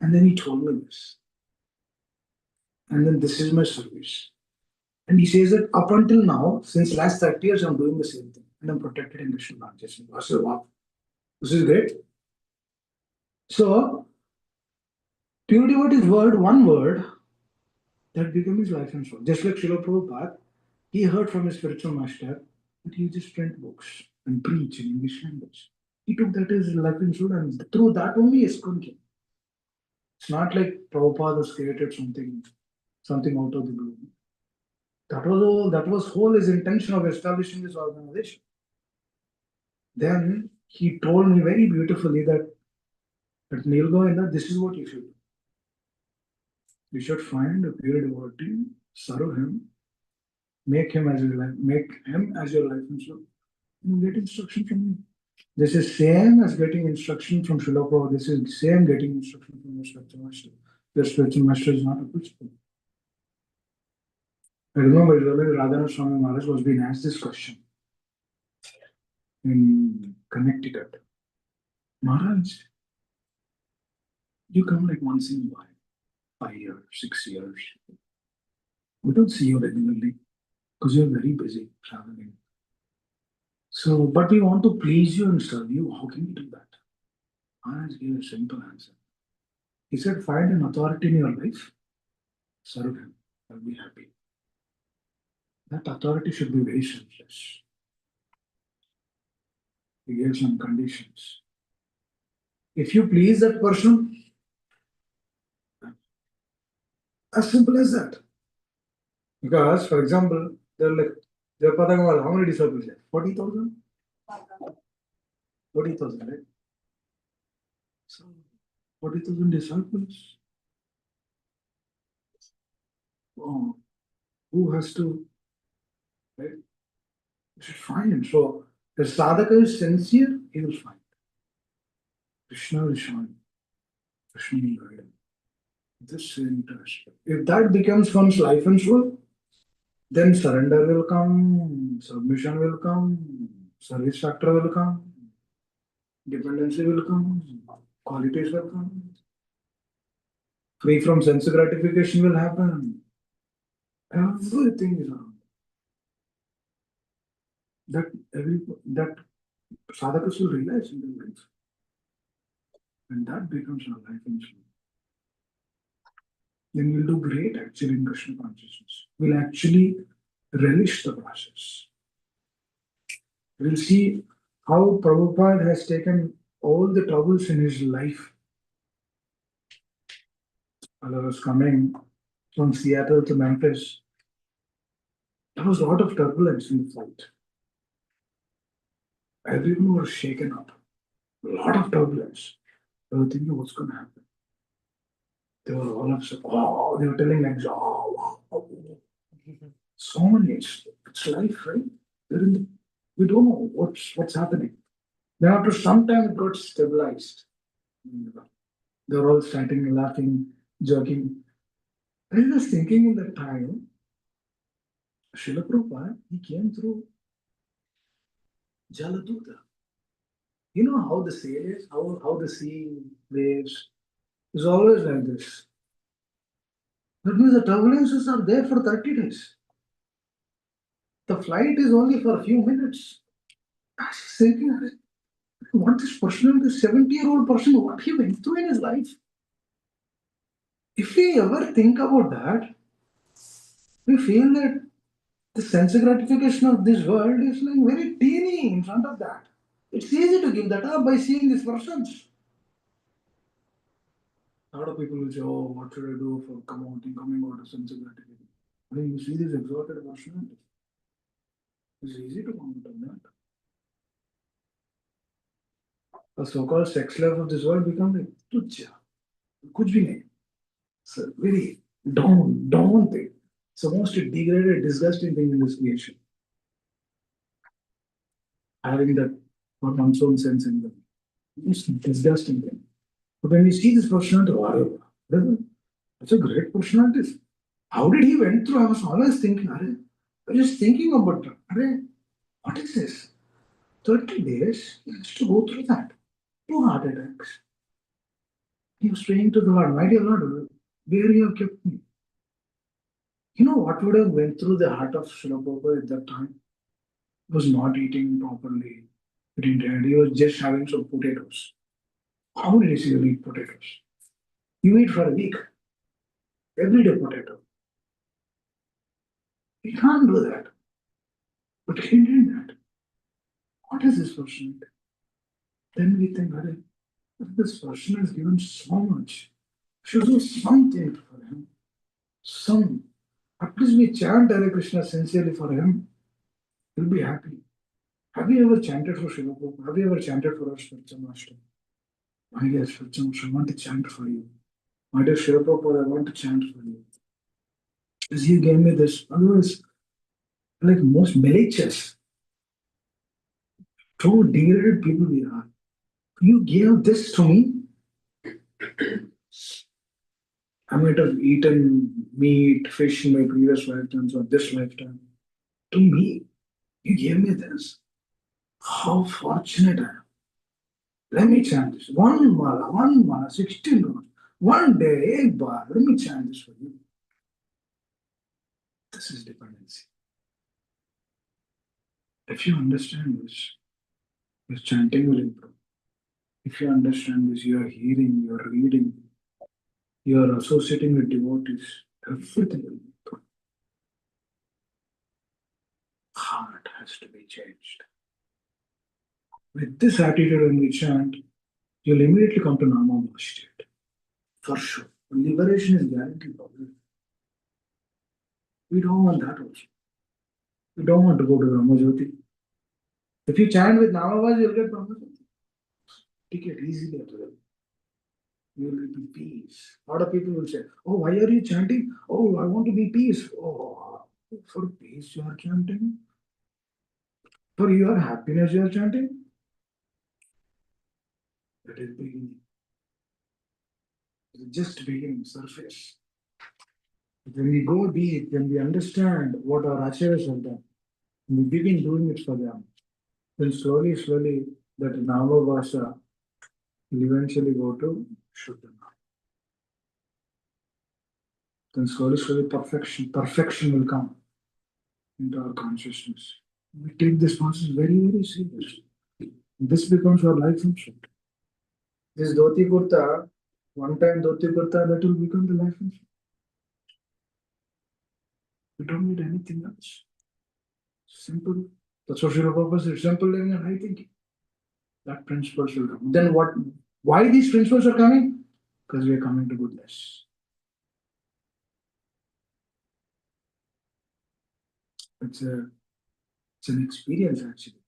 and then he told me this. And then this is my service. And he says that up until now, since last 30 years, I'm doing the same thing. And I'm protected in Krishna consciousness. I said, wow, this is great. So, pure devotee's word, one word, that became his life and soul. Just like Srila Prabhupada, he heard from his spiritual master that he just print books and preach in English language. He took that as life insurance, and through that only ISKCON came. It's not like Prabhupada has created something out of the blue. That was all. That was whole his intention of establishing this organization. Then he told me very beautifully that Nilgovinda, this is what you should do. You should find a pure devotee, serve him, make him as your life insurance, and get instruction from him. This is same as getting instruction from Srila Prabhupada. This is same getting instruction from your spiritual master. Your spiritual master is not a principal. I remember Radhanath Swami Maharaj was being asked this question in Connecticut. Maharaj, you come like once in a while, 5 years, 6 years. We don't see you regularly because you're very busy traveling. So, but we want to please you and serve you. How can we do that? Maharaj gave a simple answer. He said, find an authority in your life, serve him, I'll be happy. That authority should be very selfless. He gave some conditions. If you please that person, as simple as that. Because, for example, they're like, how many disciples? 40,000? 40,000, right? So, 40,000 disciples. Oh, who has to, right? You should find him. So, if sadhaka is sincere, he will find. Krishna will show him. Krishna will guide him. This is interesting. If that becomes one's life and soul, then surrender will come, submission will come, service factor will come, dependency will come, qualities will come, free from sense gratification will happen. Everything is around. That sadhakas will realize in their life. And that becomes our life and soul. Then we'll do great actually in Krishna consciousness. We'll actually relish the process. We'll see how Prabhupada has taken all the troubles in his life. While I was coming from Seattle to Memphis, there was a lot of turbulence in the flight. Everyone was shaken up. A lot of turbulence. They were thinking, what's going to happen? They were all upset. Oh, they were telling like, oh, wow. So many. It's life, right? We don't know what's happening. Then after some time, it got stabilized. They were all starting laughing, joking. I was thinking in that time, Srila Prabhupada, he came through Jaladuta. You know how the sail is, how the sea waves is always like this. That means the turbulences are there for 30 days. The flight is only for a few minutes. I was thinking, what this person, this 70-year-old person, what he went through in his life. If we ever think about that, we feel that the sense gratification of this world is like very teeny in front of that. It's easy to give that up by seeing these persons. A lot of people will say, oh, what should I do for coming out of sense gratification? When you see this exalted personality, it's easy to comment on that. The so-called sex slave of this world become like tuchya, kuch bhi nahi. It's a very down thing. It's the most degraded, disgusting thing in this creation. Having that for one's own sense in them. It's a disgusting thing. But when we see this personality, wow, that's a great personality. How did he went through? I was always thinking, I was just thinking about that. What is this? 30 days, he has to go through that. 2 heart attacks. He was praying to the Lord, my dear Lord, where you have kept me? You know what would have went through the heart of Srila Prabhupada at that time? He was not eating properly. He was just having some potatoes. How did he eat potatoes? You eat for a week. Every day potato. He can't do that. But he did that. What is this person? then we think, if this person has given so much, should do something for him. Some, at least we chant Hare Krishna sincerely for him, he'll be happy. Have you ever chanted for Shiva Prabhupada? Have you ever chanted for us, Master? My dear Master, I want to chant for you. My dear Shiva Prabhupada, I want to chant for you. Because you gave me this. Otherwise, like most malicious, true degraded people we are. You gave this to me. I might have eaten meat, fish in my previous lifetimes or this lifetime. To me, you gave me this. How fortunate I am. Let me chant this. One mala, 16 rounds. One day, ek bar. Let me chant this for you. This is dependency. If you understand this, your chanting will improve. If you understand this, you are hearing, you are reading, you are associating with devotees, everything will improve. Heart has to be changed. With this attitude when we chant, you'll immediately come to Nama state. For sure. Liberation is guaranteed. We don't want that also. We don't want to go to Brahmajyoti. If you chant with Namavas, you'll get Brahmajyoti. Take it easily as well. You will be peace. A lot of people will say, oh, why are you chanting? Oh, I want to be peace. Oh, for peace you are chanting? For your happiness you are chanting? That is beginning. It is just beginning, surface. When we go deep, when we understand what our acharyas have done, we begin doing it for them, then slowly, that Nama Vasha will eventually go to Shuddha. Then slowly, perfection will come into our consciousness. We take this process very seriously. This becomes our life function. This dhoti kurta, one time dhoti kurta, that will become the life function. We don't need anything else. Simple. That's what Srila Prabhupada said. Simple living and high thinking. That principle should come. Then what? Why these principles are coming? Because we are coming to goodness. It's an experience actually.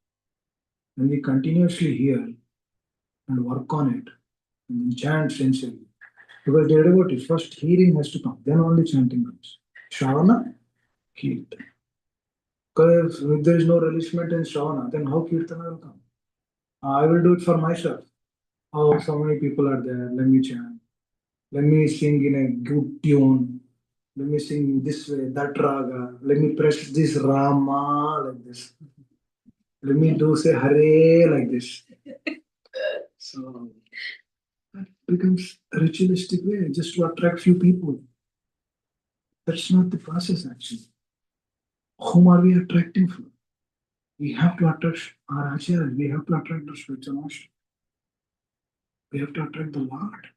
When we continuously hear and work on it and then chant sincerely. Because the devotees, first hearing has to come, then only chanting comes. Shravana, Kirtana. Because if there is no relishment in Shravana, then how Kirtana will come? I will do it for myself. Oh, so many people are there, let me chant. Let me sing in a good tune. Let me sing this way, that raga. Let me press this Rama like this. Let me do say Hare like this. So that becomes a ritualistic way just to attract few people. That's not the process actually. Whom are we attracting for? We have to attract our Acharya, we have to attract the spiritual master. We have to attract the Lord.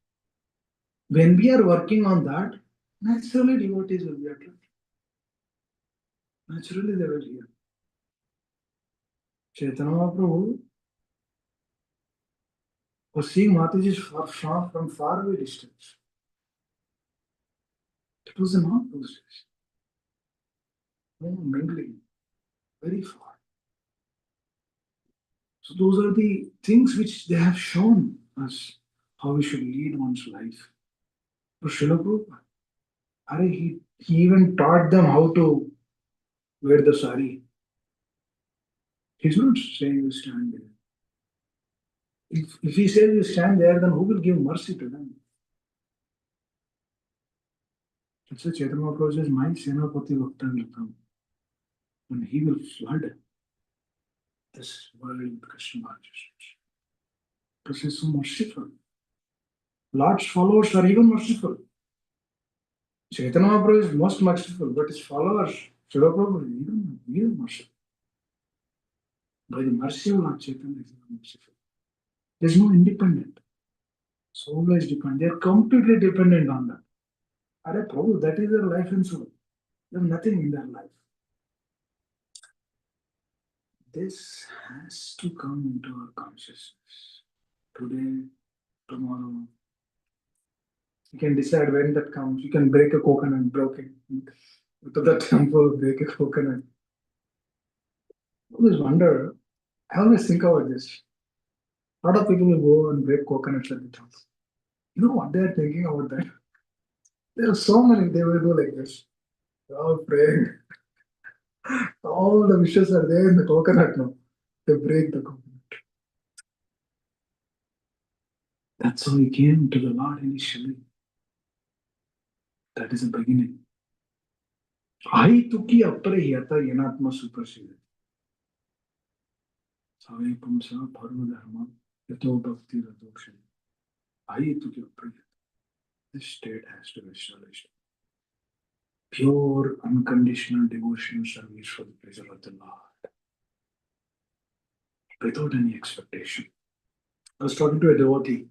When we are working on that, naturally devotees will be attracted. Naturally they will hear. Chaitanya Mahaprabhu was seeing Mataji's from far away distance. It was not those days. No mingling, very far. So those are the things which they have shown us how we should lead one's life. But Srila Prabhupada, he even taught them how to wear the sari. He's not saying you stand there. If he says you stand there, then who will give mercy to them? That's why Chaitanya Mahaprabhu says, my Senapati Bhakta will come. And he will flood this world with Krishna consciousness. Because he's so merciful. Lord's followers are even merciful. Chaitanya Mahaprabhu is most merciful, but his followers, Srila Prabhupada, even merciful. By the mercy of Lord Chaitanya, is merciful. There's no independent. Soul is dependent. They are completely dependent on that. Are Prabhu, that is their life and soul. They have nothing in their life. This has to come into our consciousness. today, tomorrow. You can decide when that comes. You can break a coconut, broke it. To the temple, break a coconut. I always wonder, I always think about this. A lot of people will go and break coconuts at the temple. You know what they're thinking about that? There are so many, they will do like this. They're all praying. All the wishes are there in the coconut now. They break the coconut. That's how he came to the Lord initially. That is the beginning. Aituki aprehiyata yanatma suprasida. Save pumsa bharva dharma yato bhakti radokshana. Aituki aprehiyata. This state has to be established. Pure, unconditional devotional service for the pleasure of the Lord. Without any expectation. I was talking to a devotee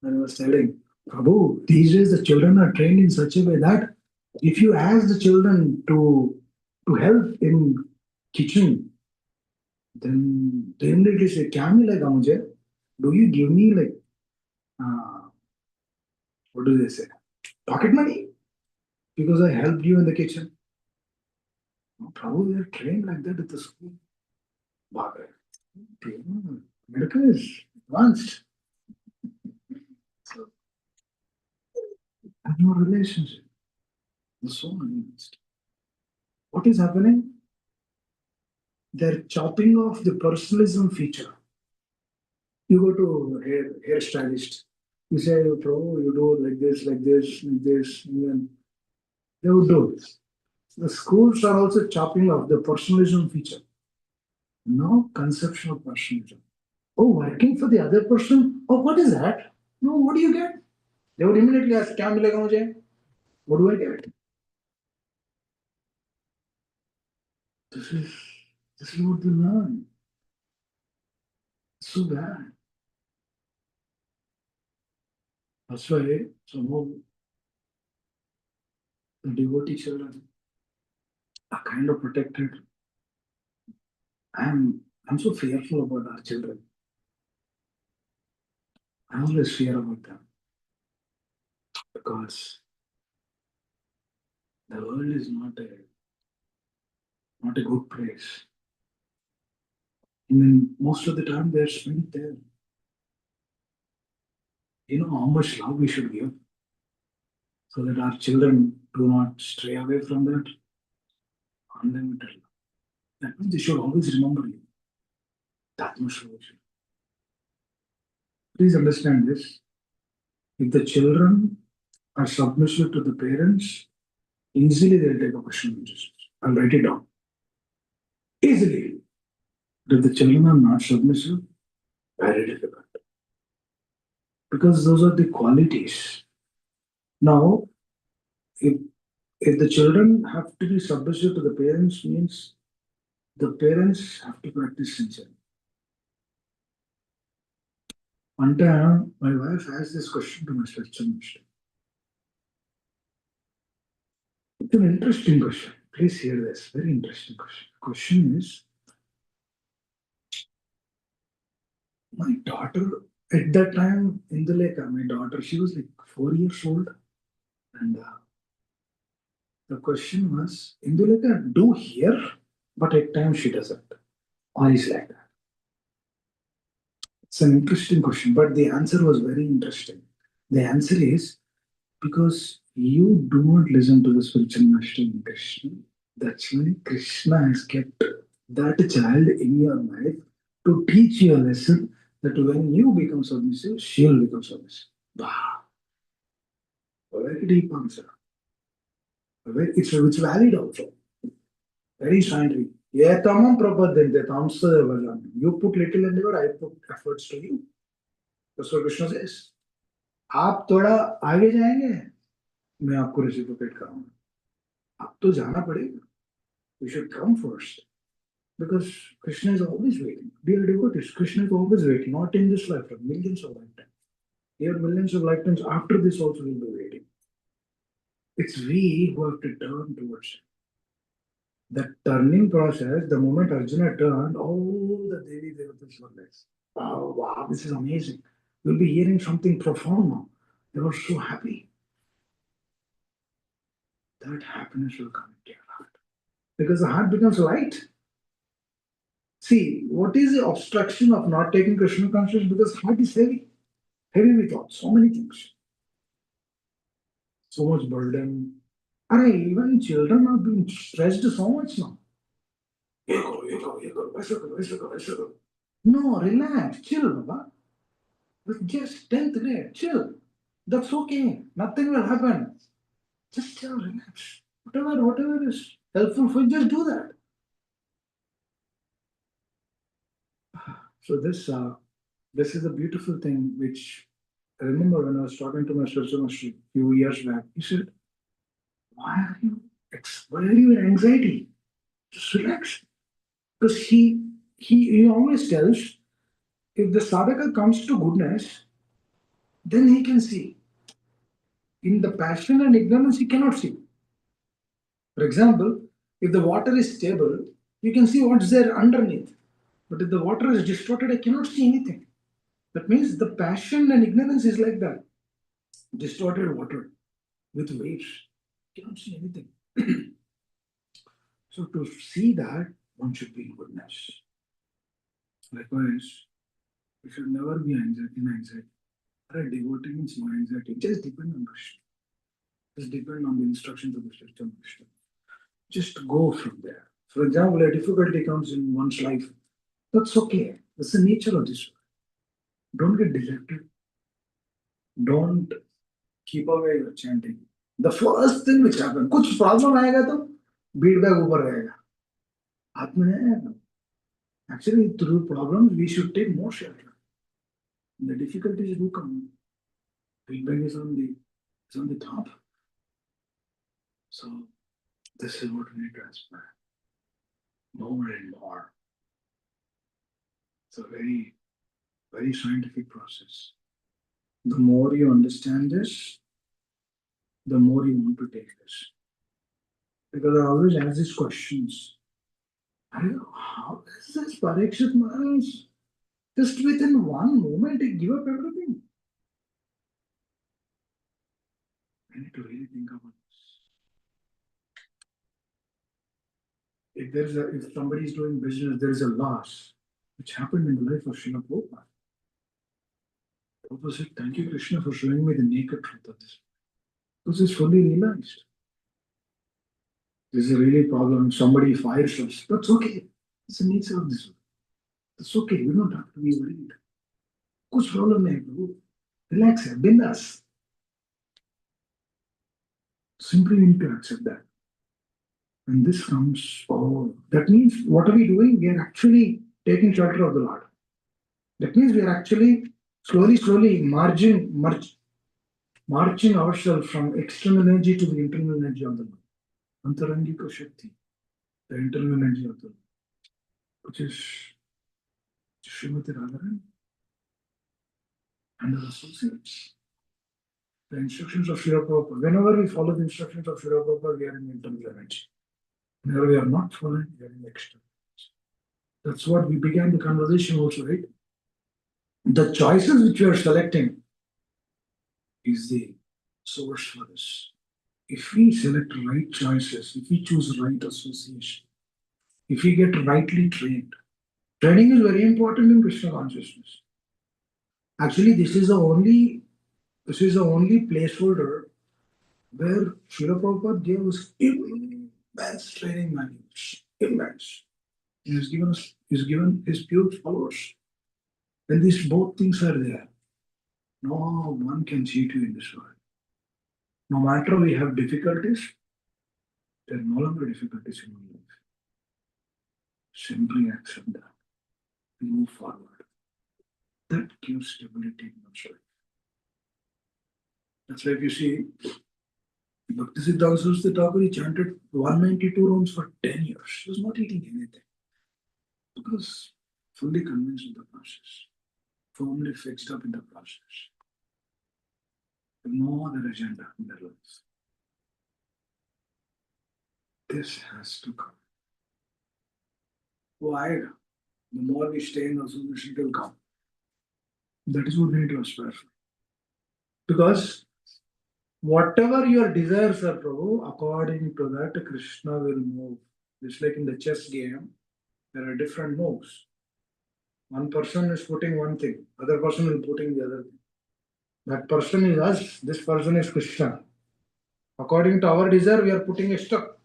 and I was telling, Prabhu, these days the children are trained in such a way that if you ask the children to help in kitchen, then they immediately say, "Kya milega mujhe? Do you give me like what do they say? Pocket money because I helped you in the kitchen." No, Prabhu, they are trained like that at the school. Bhagavad. America is advanced. So, have no relationship. The soul advanced. What is happening? They're chopping off the personalism feature. You go to hairstylist. You say, "Bro, you do like this, like this, like this," and then they would do this. The schools are also chopping off the personalism feature. No conception of personalism. Oh, working for the other person? Oh, what is that? No, what do you get? They would immediately ask, "Kya milega mujhe?" What do I get? This is this is what they learn. It's so bad. That's why some of the devotee children are kind of protected. I'm so fearful about our children. I always fear about them because the world is not a good place. And then most of the time they're spent there. You know how much love we should give so that our children do not stray away from that unlimited love. That means they should always remember you. That much love. Please understand this. If the children are submissive to the parents, easily they'll take a question of interest. I'll write it down. Easily. But if the children are not submissive, very difficult. Because those are the qualities. Now, if if the children have to be submissive to the parents, means the parents have to practice sincerity. One time, my wife asked this question to my spiritual master. It's an interesting question. Please hear this. Very interesting question. Question is, my daughter, at that time, Induleka, my daughter, she was like 4 years old. And the question was, Induleka, do hear, but at times she doesn't. Or is like that. It's an interesting question, but the answer was very interesting. The answer is because you do not listen to the spiritual master in Krishna. That's why Krishna has kept that child in your life to teach you a lesson that when you become submissive, she will become submissive. Wow. A very deep answer. It's valid also. Very scientific. Yeah, tamam prapadante, tamsa vajan. You put little endeavor, I put efforts to you. That's what Krishna says. आप थोड़ा आगे जाएंगे मैं आपको reciprocate करूंगा आप तो जाना पड़ेगा you should come first because Krishna is always waiting. Dear devotees, Krishna is always waiting, not in this lifetime, millions of lifetimes. Here, millions of lifetimes after this also will be waiting. It's we who have to turn towards him. That turning process, the moment Arjuna turned, all the Devi Devatas were like, oh wow, this is amazing. You'll be hearing something profound now. They were so happy. That happiness will come into your heart. Because the heart becomes light. See, what is the obstruction of not taking Krishna consciousness? Because heart is heavy. Heavy with thoughts, so many things. So much burden. And even children are being stressed so much now. No, relax, chill, Baba. With just 10th grade, chill. That's okay. Nothing will happen. Just chill, relax. Whatever is helpful for you, just do that. So this is a beautiful thing which I remember when I was talking to my spiritual master a few years back. He said, why are you in anxiety? Just relax. Because he always tells, if the sadhaka comes to goodness, then he can see. In the passion and ignorance, he cannot see. For example, if the water is stable, you can see what's there underneath. But if the water is distorted, I cannot see anything. That means the passion and ignorance is like that. Distorted water with waves. You cannot see anything. So to see that, one should be in goodness. Likewise, we should never be in anxiety. Or devotee means no anxiety. Just depend on Krishna. Just depend on the instructions of the system. Just go from there. For example, a difficulty comes in one's life. That's okay. That's the nature of this world. Don't get dejected. Don't keep away your chanting. The first thing which happens, कुछ problem आएगा तो beat back ऊपर रहेगा. हाथ में नहीं आएगा. Actually, through problems, we should take more shelter. The difficulties do come. Feedback is on the top. So this is what we need to aspire. More and more. It's a very, very scientific process. The more you understand this, the more you want to take this. Because I always ask these questions. How is this Parikshit Maharaj? Just within one moment, he give up everything. I need to really think about this. If somebody is doing business, there is a loss, which happened in the life of Srila Prabhupada. Prabhupada said, thank you, Krishna, for showing me the naked truth of this. Because it's fully realized. This is a really problem. Somebody fires us. That's okay. It's the nature of this. It's okay. We don't have to be worried. कुछ problem नहीं प्रभु. Relax, bindas. Simply need to accept that. And this comes, oh, that means what are we doing? We are actually taking shelter of the Lord. That means we are actually slowly marching ourselves from external energy to the internal energy of the Lord. Antarangika Shakti, the internal energy of the Lord, which is Srimati Radharani and her associates. The instructions of Srila Prabhupada. Whenever we follow the instructions of Srila Prabhupada, we are in internal energy. Whenever we are not following, we are in external energy. That's what we began the conversation also, right? The choices which we are selecting is the source for this. If we select right choices, if we choose right association, if we get rightly trained, training is very important in Krishna consciousness. Actually, this is the only placeholder where Srila Prabhupada gave us immense training manuals. Immense. He's given his pure followers. When these both things are there, no one can cheat you in this world. No matter we have difficulties, there are no longer difficulties in our life. Simply accept that and move forward. That gives stability in our life. That's why if you see, Bhaktisiddhanta Saraswati Thakur, he chanted 192 rounds for 10 years. He was not eating anything. Because fully convinced of the process, firmly fixed up in the process. No other agenda in their lives. This has to come. Why? The more we stay in association, it will come. That is what we need to aspire for. Because whatever your desires are, Prabhu, according to that, Krishna will move. Just like in the chess game, there are different moves. One person is putting one thing, other person is putting the other thing. That person is us, this person is Krishna. According to our desire, we are putting a step.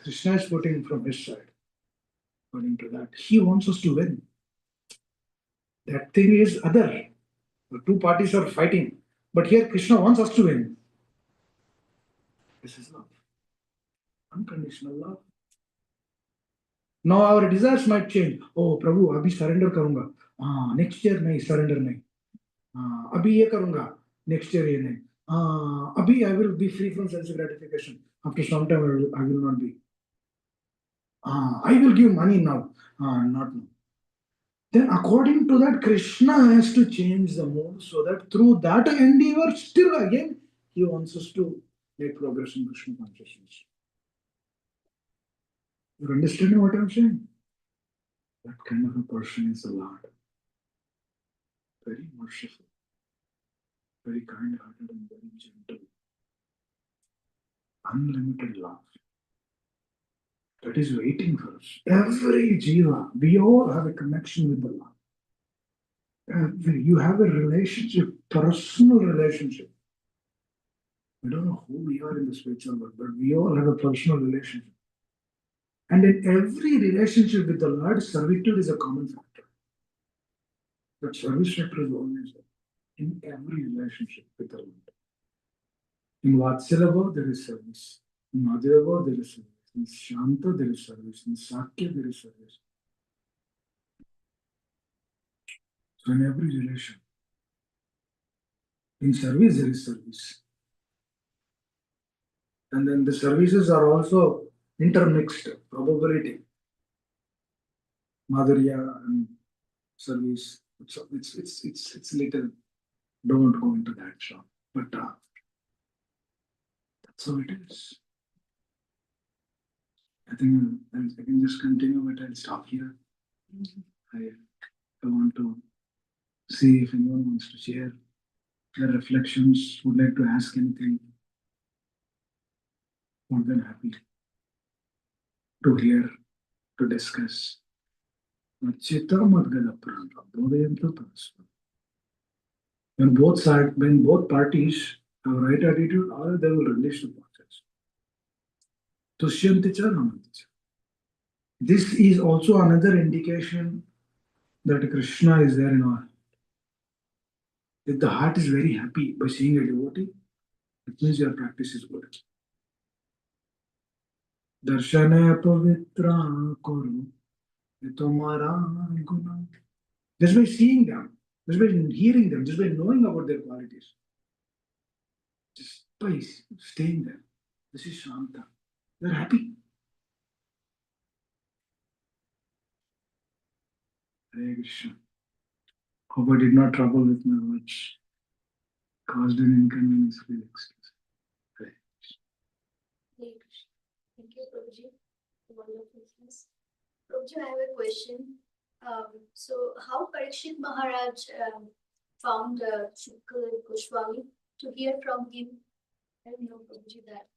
Krishna is putting from his side. According to that, he wants us to win. That thing is other. The two parties are fighting. But here Krishna wants us to win. This is love. Unconditional love. Now our desires might change. Oh Prabhu, abhi surrender karunga. Next year nahi surrender nahi. Abhi ye karunga. Next year ye nahi. Abhi I will be free from sense gratification. After some time I will not be. I will give money now. Not now. Then according to that, Krishna has to change the mood so that through that endeavor, still again, he wants us to make progress in Krishna consciousness. You're understanding what I'm saying? That kind of a person is the Lord. Very merciful, very kind-hearted and very gentle. Unlimited love. That is waiting for us. Every jiva, we all have a connection with the Lord. You have a relationship, personal relationship. We don't know who we are in the spiritual world, but we all have a personal relationship. And in every relationship with the Lord, servitude is a common factor. But service factor is always there in every relationship with the Lord. In Vatsalabha, there is service. In Madhyabha, there is service. In Shanta, there is service. In Sakya, there is service. So in every relation, in service, there is service. And then the services are also intermixed, probability. Madhurya and service. It's little, don't go into that shop. But that's how it is. I think I can just continue, but I'll stop here. I want to see if anyone wants to share their reflections, would like to ask anything. More than happy to hear, to discuss. When both parties have right attitude, all they will release the process. This is also another indication that Krishna is there in our heart. If the heart is very happy by seeing a devotee, it means your practice is good. Darshane pavitra kuru tomara guna. Just by seeing them, just by hearing them, just by knowing about their qualities, just by staying there, this is Shanta. They're happy. Hare Krishna. Hope I did not trouble with my words. Caused an inconvenience, please excuse. Hare Hare Krishna. Thank you, Prabhuji. Wonderful things. Prabhuji, I have a question. So, how Parikshit Maharaj found Shukla Goswami to hear from him? I don't know, Prabhuji, that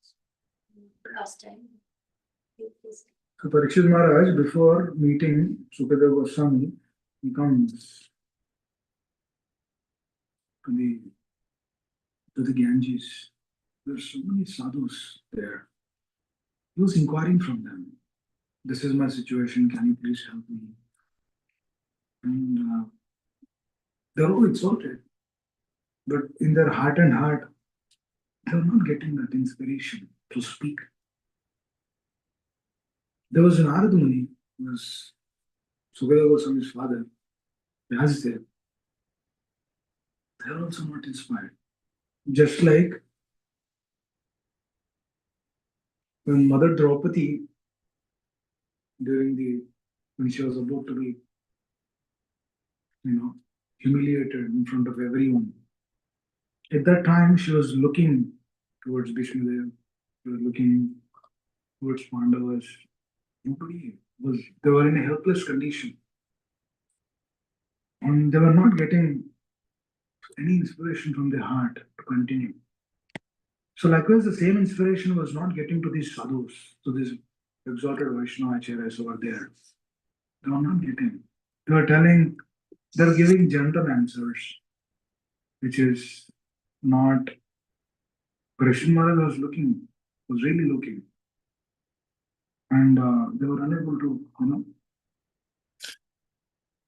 last time. So Parikshit Maharaj, before meeting Sukadeva Goswami, he comes to the Ganges. There are so many sadhus there. He was inquiring from them. This is my situation. Can you please help me? And they're all exalted. But in their heart and heart, they're not getting that inspiration to speak. There was an Narad Muni, who was Sukadeva Goswami's father, Vyasdev. They're also not inspired. Just like when Mother Draupadi, when she was about to be, humiliated in front of everyone. At that time, she was looking towards Bhishmadev, she was looking towards Pandavas. They were in a helpless condition. And they were not getting Any inspiration from the heart to continue. So likewise, the same inspiration was not getting to these sadhus, to these exalted Vaishnava acharyas over there. They were not getting. They were telling, they were giving gentle answers, which is not. Parikshit Maharaj was looking, was really looking, and they were unable to,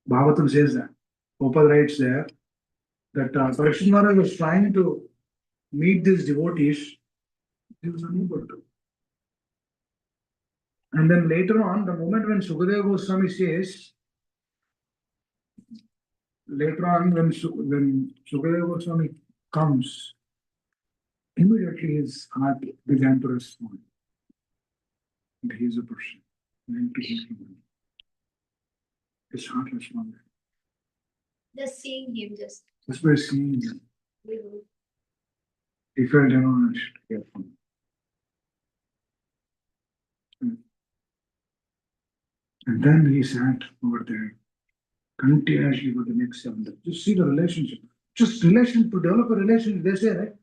Bhagavatam says that. Gopal writes there that Parikshit Maharaj was trying to meet these devotees, he was unable to. And then later on, the moment when Sukadeva Goswami says, later on when Sukadeva Goswami comes, immediately his heart began to respond. And he is a person. And he is human. His heart responded. Just seeing him, just. Just by seeing him, Mhm. he felt, I should care for him. And then he sat over there continuously for the next 7 days. Just see the relationship. Just relation to develop a relationship. They say, right?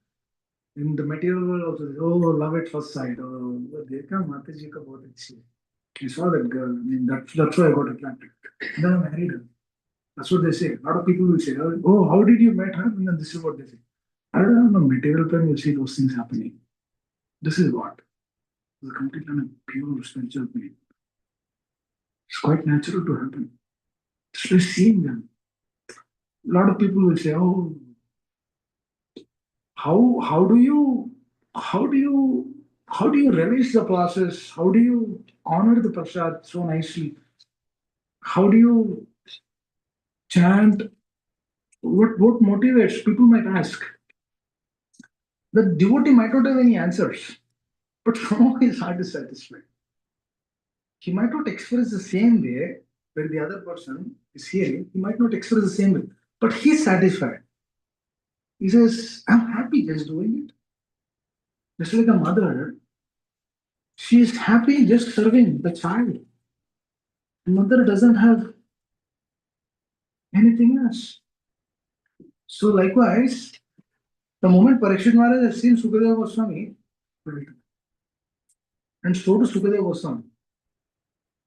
In the material world also, oh, love at first sight. Oh, dekha Mataji ka bahut achhi hai. I saw that girl. I mean, that's why I got attracted. And then I married her. That's what they say. A lot of people will say, oh, how did you met her? And then this is what they say. I don't know, material pen will see those things happening. This is what? It's completely on a pure spiritual plane. It's quite natural to happen. Just by seeing them. A lot of people will say, oh, how do you how do you how do you relish the process? How do you honor the prasad so nicely? How do you chant? What motivates? People might ask. The devotee might not have any answers, but somehow his heart is satisfied. He might not express the same way when the other person is hearing. He might not express the same way, but he's satisfied. He says, I'm happy just doing it. Just like a mother, she is happy just serving the child. The mother doesn't have anything else. So likewise, the moment Parikshit Maharaj has seen Sukadeva Goswami, and so do Sukadeva Goswami,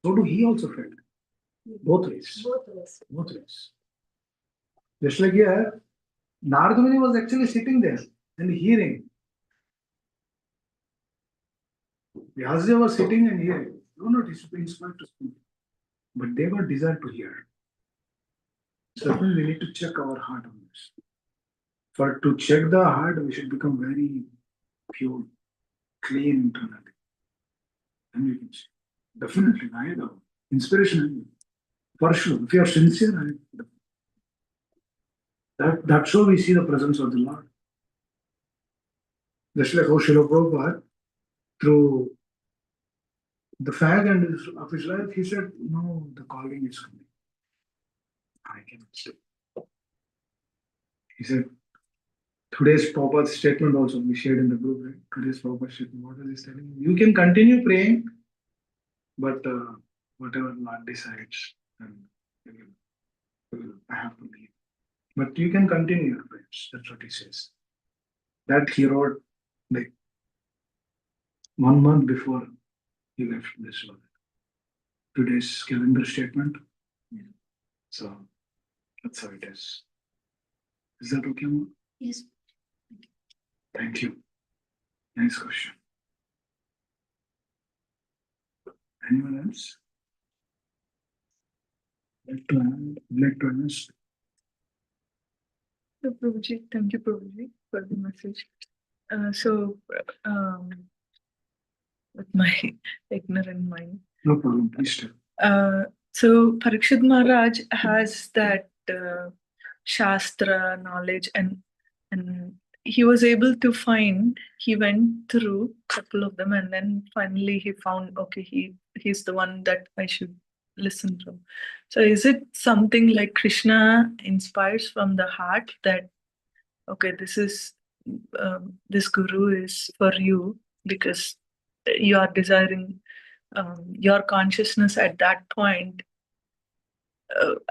so do he also felt. Both ways. Both ways. Both ways. Just like here, Narada Muni was actually sitting there and hearing. Vyasdev was sitting and hearing. No, not inspired to speak. But they got desire to hear. So we need to check our heart on this. For to check the heart, we should become very pure, clean internally. And we can see. Definitely, I know. Inspiration, for sure. If you are sincere, that's how we see the presence of the Lord. Just like how Srila Prabhupada, through the fag and of his life, he said, no, the calling is coming. I cannot stay. He said, today's Prabhupada's statement also we shared in the group, right? Today's Prabhupada statement, what is he telling? You can continue praying, but whatever Lord decides, and I have to leave. But you can continue your prayers. That's what he says. That he wrote like 1 month before he left this world. Today's calendar statement. So that's how it is. Is that okay, Mom? Yes. Thank you. Nice question. Anyone else? Like to add? Like to ask? So, Prabhuji, thank you, Prabhuji, for the message. With my ignorant mind. No problem. Please tell. So Parikshit Maharaj has that Shastra knowledge, and he was able to find. He went through a couple of them, and then finally he found, okay, he's the one that I should listen to. So is it something like Krishna inspires from the heart that, okay, this guru is for you because you are desiring your consciousness at that point,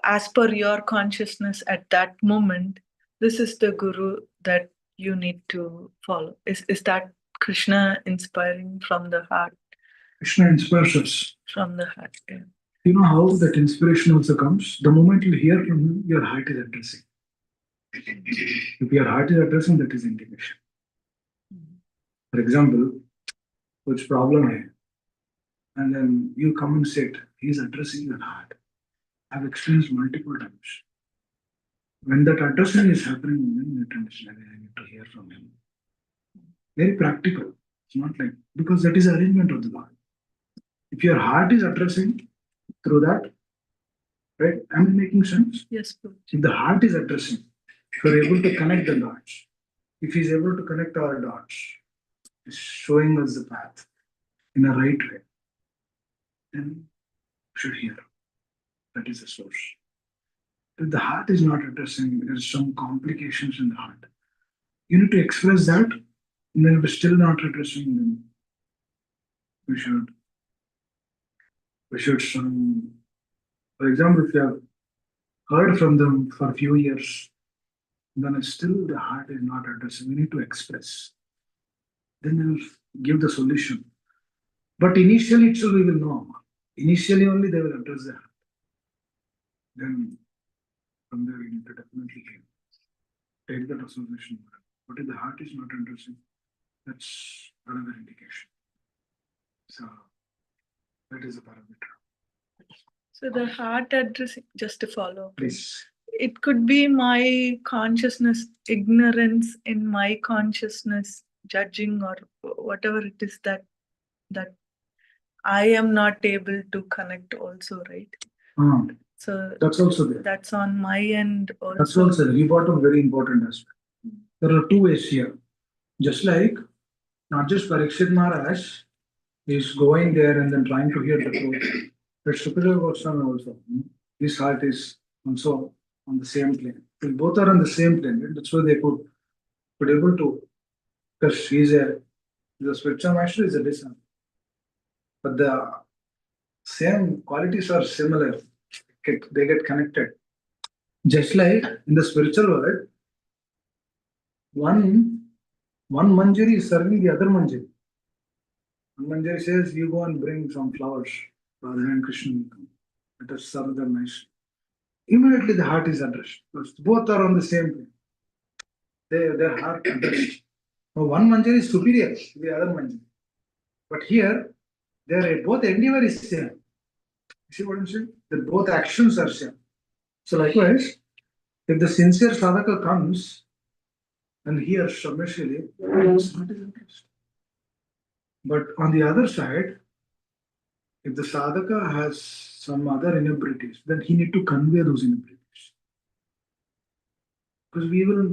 as per your consciousness at that moment, this is the guru that you need to follow. Is that Krishna inspiring from the heart? Krishna inspires us. From the heart. Yeah. You know how that inspiration also comes? The moment you hear from him, your heart is addressing. If your heart is addressing, that is intimation. For example, which problem hai? And then you come and sit, he's addressing your heart. I've experienced multiple times. When that addressing is happening, then you understand I need to hear from him. Very practical. It's not like, because that is arrangement of the Lord. If your heart is addressing through that, right? Am I making sense? Yes, Prabhuji. If the heart is addressing, if you're able to connect the dots, if he's able to connect our dots, he's showing us the path in a right way, then we should hear. That is the source. If the heart is not addressing, there's some complications in the heart. You need to express that, and then if it's still not addressing, then we should some, for example, if you have heard from them for a few years, then it's still the heart is not addressing. We need to express. Then they will give the solution. But initially itself we will know. Initially only they will address the heart. Then from there we need to definitely take that association. But if the heart is not addressing, that's another indication. So that is a parameter. So the heart addressing, just to follow. Please. It could be my consciousness, ignorance in my consciousness, judging or whatever it is that I am not able to connect also, right? So that's also there. That's on my end also. That's also there. You brought up very important aspect. There are two ways here. Just like not just Parikshit Maharaj is going there and then trying to hear the truth. But Sukadeva Goswami also. His heart is also on the same plane. They both are on the same plane. Right? That's why they could able to, because he's a spiritual master, is a disciple. But the same qualities are similar. They get connected. Just like in the spiritual world, one manjari is serving the other manjari. One manjari says, you go and bring some flowers. Radha and Krishna will come. Let us serve them nicely. Immediately the heart is addressed. Because both are on the same plane. Their heart addressed. Now one manjari is superior to the other manjari. But here, both endeavor is same. You see what I'm saying? That both actions are same. So likewise, if the sincere sadhaka comes and hears submissively, it's not his interest. But on the other side, if the sadhaka has some other inabilities, then he need to convey those inabilities. Because we will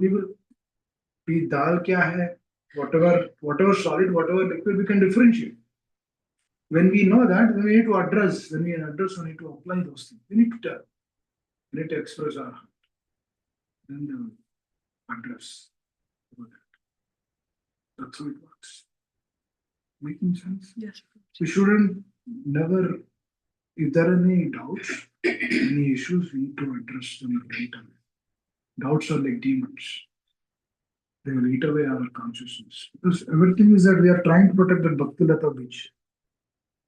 be dal kya hai, whatever solid, whatever liquid, we can differentiate. When we know that, then we need to address. When we address, we need to apply those things. We need to tell. We need to express our heart. Then they will address. That's how it works. Making sense? Yes. We shouldn't never, if there are any doubts, any issues, we need to address them right away. Doubts are like demons. They will eat away our consciousness. Because everything is that we are trying to protect that Bhakti Lata beach.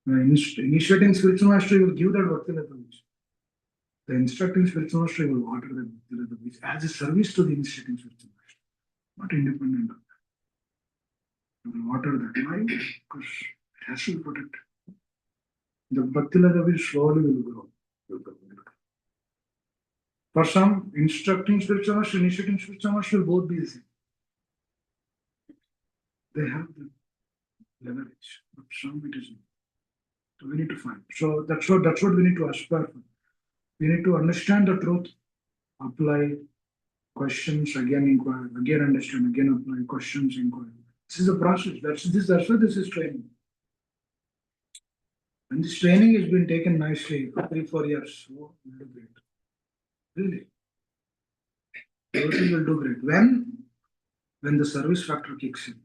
Initiating spiritual mastery will give that Bhakti Lata beach. The instructing spiritual mastery will water the Bhakti Lata beach as a service to the initiating spiritual mastery, not independent of that. It will water that. Why? Because it has to be protected. The Bhakti Lata beach slowly will grow. For some, instructing spiritual mastery, initiating spiritual mastery will both be the same. They have the leverage, but some it isn't. So we need to find. So that's what we need to aspire for. We need to understand the truth, apply questions, again inquire, again understand, again apply questions, inquire. This is a process. That's why this is training. And this training has been taken nicely for 3-4 years. Oh, we'll do great. Really. Everything will do great. When the service factor kicks in.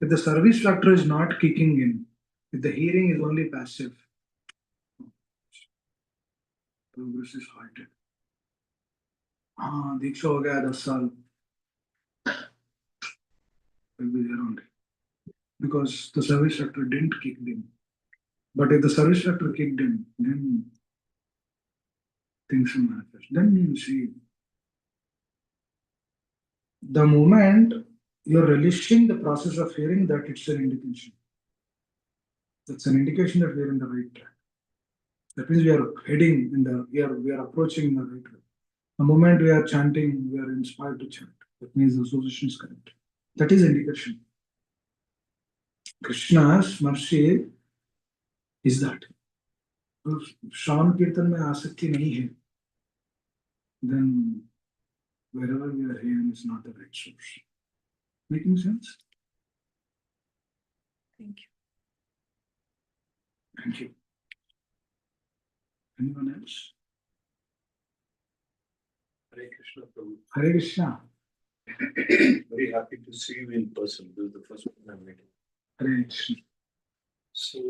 If the service factor is not kicking in, if the hearing is only passive, progress is halted. हाँ दीक्षा हो गया 10 साल will be there only because the service sector didn't kick in. But if the service sector kicked in, then things will manifest. Then you see the moment you're relishing the process of hearing that it's an indication. That's an indication that we're in the right track. That means we are heading in the we are approaching in the right way. The moment we are chanting, we are inspired to chant. That means the association is correct. That is indication. Krishna's mercy is that. If Shravan Kirtan mein asakti nahi hai, then wherever we are hearing is not the right source. Making sense? Thank you. Thank you. Anyone else? Hare Krishna, Prabhu. Hare Krishna. Very happy to see you in person. This is the first one I'm meeting. Hare Krishna. So,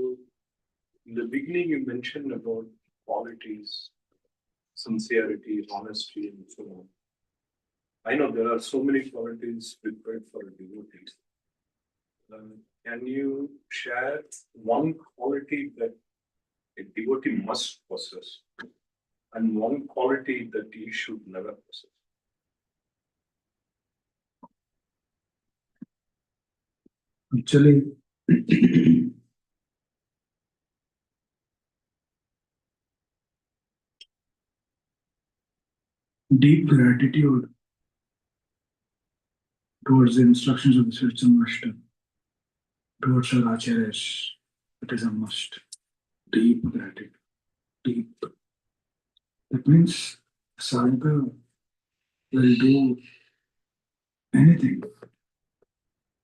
in the beginning, you mentioned about qualities, sincerity, honesty, and so on. I know there are so many qualities prepared for devotees. Can you share one quality that a devotee must possess and one quality that he should never possess? Actually, deep gratitude towards the instructions of the spiritual master, towards our acharyas, it is a must. Deep gratitude. Deep. That means sadhaka will do anything.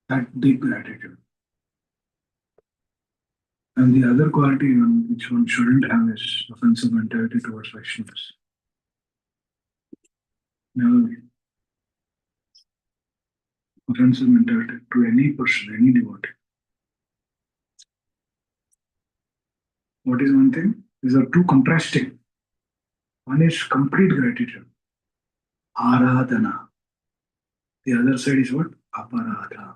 That deep gratitude. And the other quality which one shouldn't have is offensive mentality towards Vaishnavas. Never offensive mentality to any person, any devotee. What is one thing? These are two contrasting. One is complete gratitude, aradhana. The other side is what? Aparadha.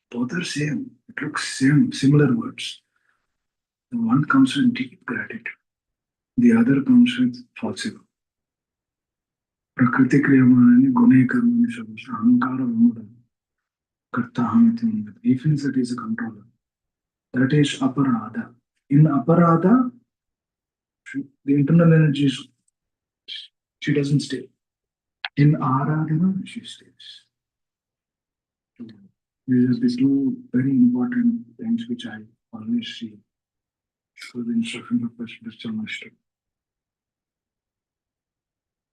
Both are same. It looks same, similar words. The one comes with deep gratitude. The other comes with falsification. Prakriti kriyamani gune karmani sabhasya ahankara vimudana karta hamiti mundana. He feels that he is a controller. That is aparadha. In aparadha, the internal energy is, she doesn't stay. In aradhana, she stays. These are the two very important things which I always see for the instruction of the spiritual master.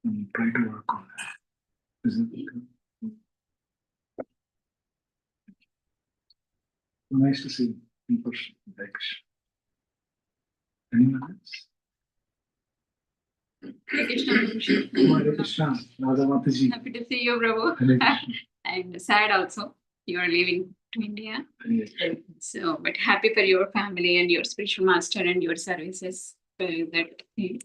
And try to work on that. Is it? Nice to see you in person. Thanks. Anyone else? Hare Krishna, Prabhu. Hare Krishna, Radha Mataji. Happy to see you, Prabhu. Hare Krishna. And sad also, you are leaving to India. Hare Krishna. So, but happy for your family and your spiritual master and your services. That thing.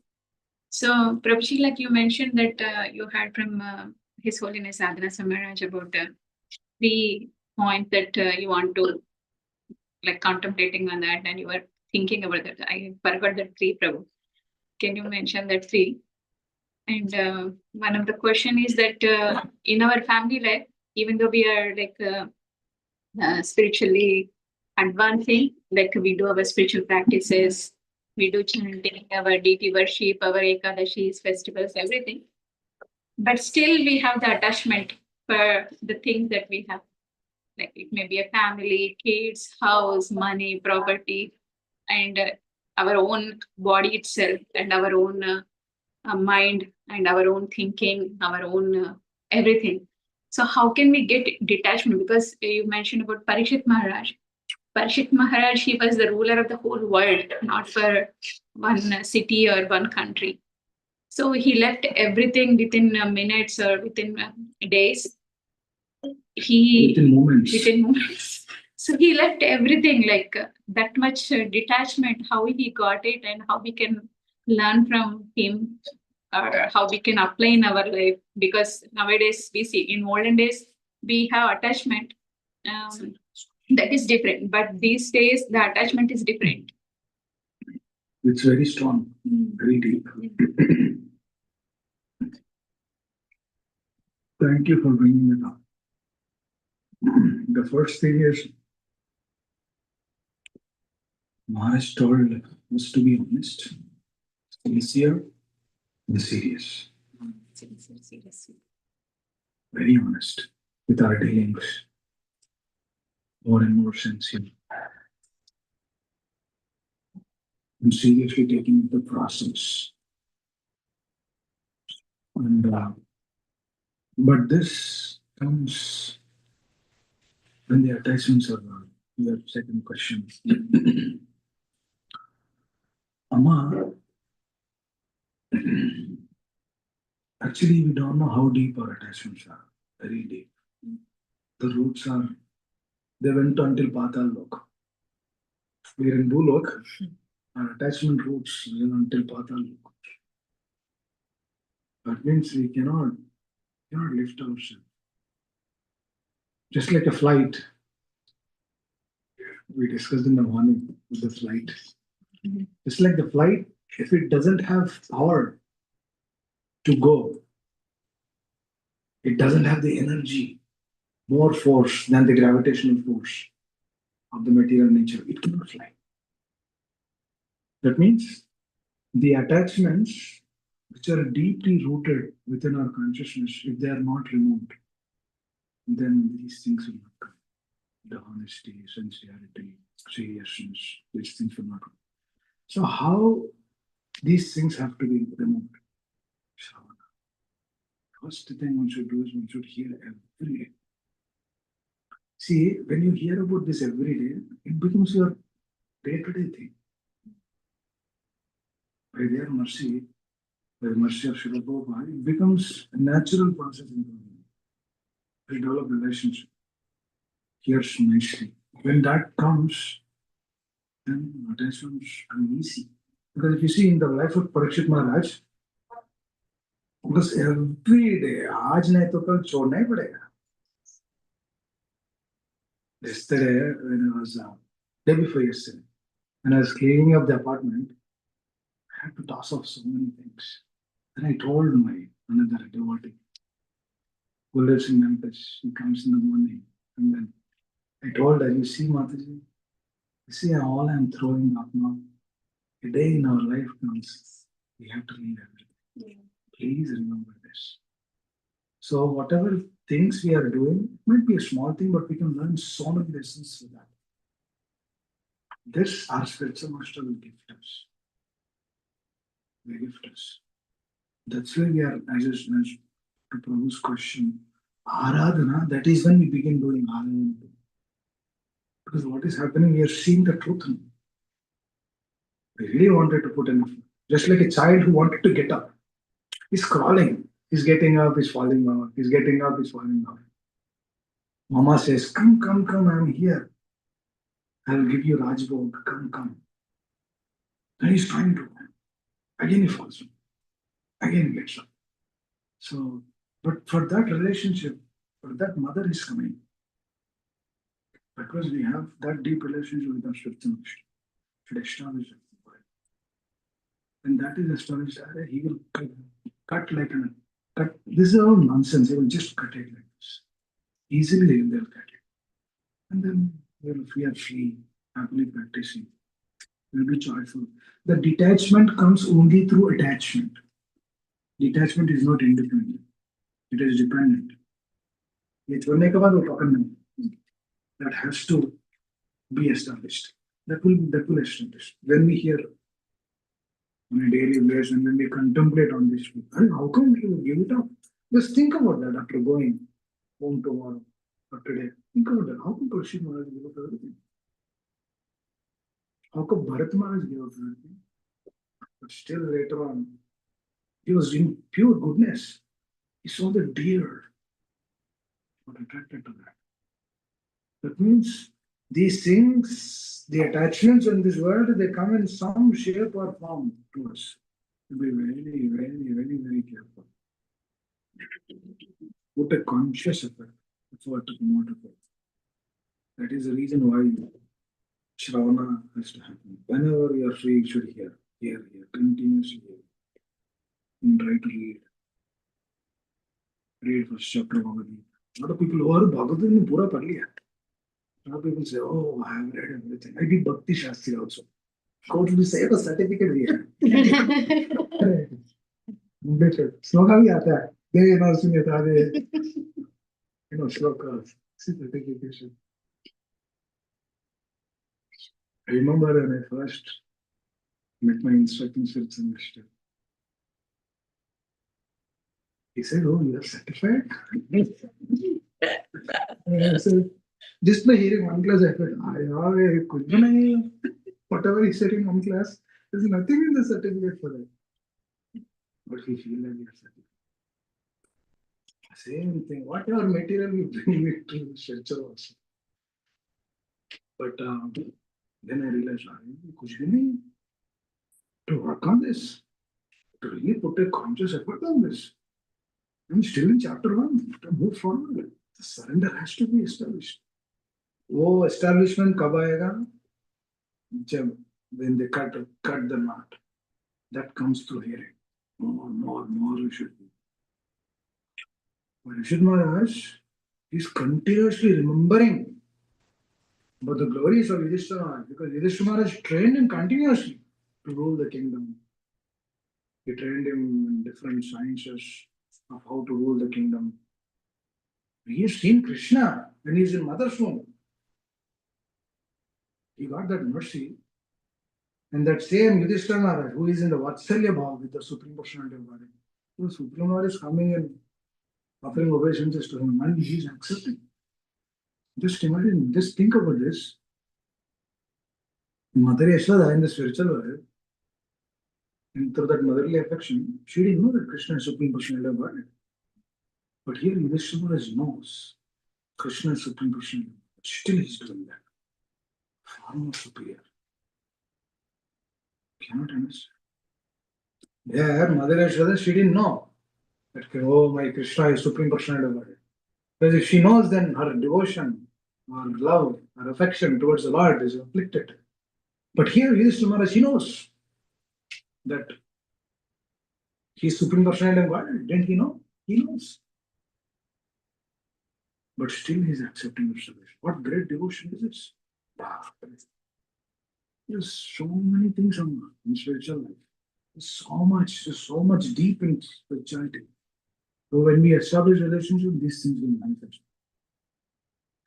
So, Prabhuji, like you mentioned that you heard from His Holiness Sadhana Samaraj about the 3 points that you want to like contemplating on that, and you were thinking about that. I forgot that 3, Prabhu. Can you mention that 3? And one of the question is that in our family life, even though we are like spiritually advancing, like we do our spiritual practices, we do chanting, our deity worship, our ekadashis, festivals, everything. But still we have the attachment for the things that we have. Like it may be a family, kids, house, money, property, and our own body itself and our own mind and our own thinking, our own everything. So how can we get detachment? Because you mentioned about Parikshit Maharaj. Parikshit Maharaj, he was the ruler of the whole world, not for one city or one country. So he left everything within minutes or within days. Within moments. Within moments. So he left everything like that much detachment, how he got it and how we can learn from him. or how we can apply in our life. Because nowadays we see in olden days we have attachment that is different, but these days the attachment is different. It's very strong, very deep. Thank you for bringing it up. The first thing is, Maharaj told us to be honest, sincere, and serious. Very honest with our dealings. More and more sincere. And seriously taking the process. And but this comes when the attachments are gone. Your second question. Amma, actually, we don't know how deep our attachments are. Very deep. The roots are, they went until Patal Lok. We are in Bhulok. Our attachment roots went until Patal Lok. That means we cannot lift ourselves. Just like a flight. We discussed in the morning with the flight. Just like the flight, if it doesn't have power to go, it doesn't have the energy, more force than the gravitational force of the material nature, it cannot fly. That means the attachments which are deeply rooted within our consciousness, if they are not removed, then these things will not come. The honesty, sincerity, seriousness, these things will not come. So how these things have to be removed? Shravana. First thing one should do is one should hear every day. See, when you hear about this every day, it becomes your day-to-day thing. By their mercy, by the mercy of Srila Prabhupada, it becomes a natural process in the mind. We develop relationship. Hears nicely. When that comes, then attachments are easy. Because if you see in the life of Parikshit Maharaj, because every day, आज नहीं तो कल छोड़ना ही पड़ेगा. Yesterday, when I was day before yesterday, when I was cleaning up the apartment, I had to toss off so many things. Then I told my another devotee, who lives in Memphis, he comes in the morning, and then I told her, you see, Mataji, you see all I'm throwing up now. A day in our life comes, we have to leave everything. Please remember this. So whatever things we are doing, might be a small thing, but we can learn so many lessons with that. This our spiritual master will gift us. They gift us. That's why we are, as I mentioned, to Prabhu's question, Aradhana, that is when we begin doing Aradhana. Because what is happening, we are seeing the truth. We really wanted to put in effort. Just like a child who wanted to get up. He's crawling. He's getting up, he's falling off. He's getting up, he's falling off. Mama says, come, come, come, I'm here. I'll give you Rajbhog. Come, come. Then he's trying to. Again he falls. Again he gets up. So, but for that relationship, for that mother is coming. Because we have that deep relationship with our spiritual master. Should establish it. When that is established, he will cut like a cut. This is all nonsense. He will just cut it like this. Easily they'll cut it. And then we are free, happily practicing. We'll be joyful. The detachment comes only through attachment. Detachment is not independent. It is dependent. That has to be established. That will establish. When we hear on a daily basis and when we contemplate on this, how come we will give it up? Just think about that after going home tomorrow or today. Think about that. How come Parikshit Maharaj gave up everything? How come Bharat Maharaj gave up everything? But still later on, he was in pure goodness. He saw the deer. He got attracted to that. That means these things, the attachments in this world, they come in some shape or form to us. Be very careful. Put a conscious effort to come out of it. That is the reason why Shravana has to happen. Whenever you are free, you should hear, continuously hear. And try to read first chapter of Bhagavad Gita. A lot of people who are Bhagavad Gita pura pad liya. A lot of people say, oh, I have read everything. I did Bhakti Shastri also. Court will say, a certificate दिया है. बेटे, श्लोका भी आता है. दे नरसिंह दे. Shlokas. Certification. I remember when I first met my instructing spiritual master. He said, oh, you are certified? I said, just by hearing one class, I felt, whatever he said in one class, there's nothing in the certificate for that. But we feel like we are certified. Same thing, whatever material we bring it to the structure also. But then I realized, kuch bhi nahi. To work on this, to really put a conscious effort on this. I'm still in chapter 1, to move forward. The surrender has to be established. वो establishment कब आएगा? जब when they cut the knot, that comes through hearing. More we should be. But Rishad Maharaj is continuously remembering about the glories of Yudhishthira Maharaj, because Yudhishthira Maharaj trained him continuously to rule the kingdom. He trained him in different sciences of how to rule the kingdom. He has seen Krishna when he is in mother's womb. He got that mercy. And that same Yudhishthira Maharaj, who is in the Vatsalya Bhav with the Supreme Personality of Godhead, the Supreme Lord is coming and offering obeisances to him, and he is accepting. Just imagine, just think about this. Mother Yashoda in the spiritual world, and through that motherly affection, she didn't know that Krishna is Supreme Personality of Godhead. But here Yudhishthira Maharaj knows Krishna is Supreme Personality, but still he is doing that. Far more superior. Cannot understand. There, Mother Yashoda, she didn't know that, oh, my Krishna is Supreme Personality of Godhead. Because if she knows, then her devotion, her love, her affection towards the Lord is afflicted. But here, Yudhishthira Maharaj, he knows that he is Supreme Personality of Godhead. Didn't he know? He knows. But still he is accepting the service. What great devotion is this? Wow. There's so many things in spiritual life. There's so much deep in spirituality. So when we establish a relationship, these things will manifest.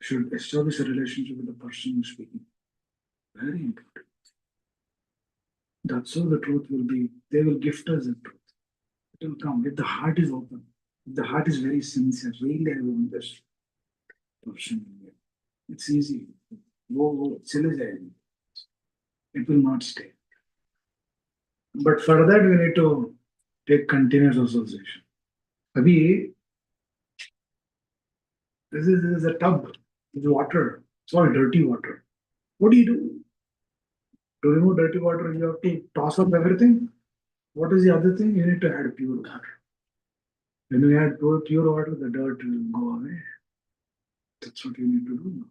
We should establish a relationship with the person who's speaking. Very important. That's how the truth will be. They will gift us the truth. It will come. If the heart is open, if the heart is very sincere, really I want this person. It's easy. Wo chale jayegi. It will not stay. But for that, we need to take continuous association. Abhi, this is a tub with water. It's all dirty water. What do you do? To remove dirty water, you have to toss up everything. What is the other thing? You need to add pure water. When you add pure water, the dirt will go away. That's what you need to do now.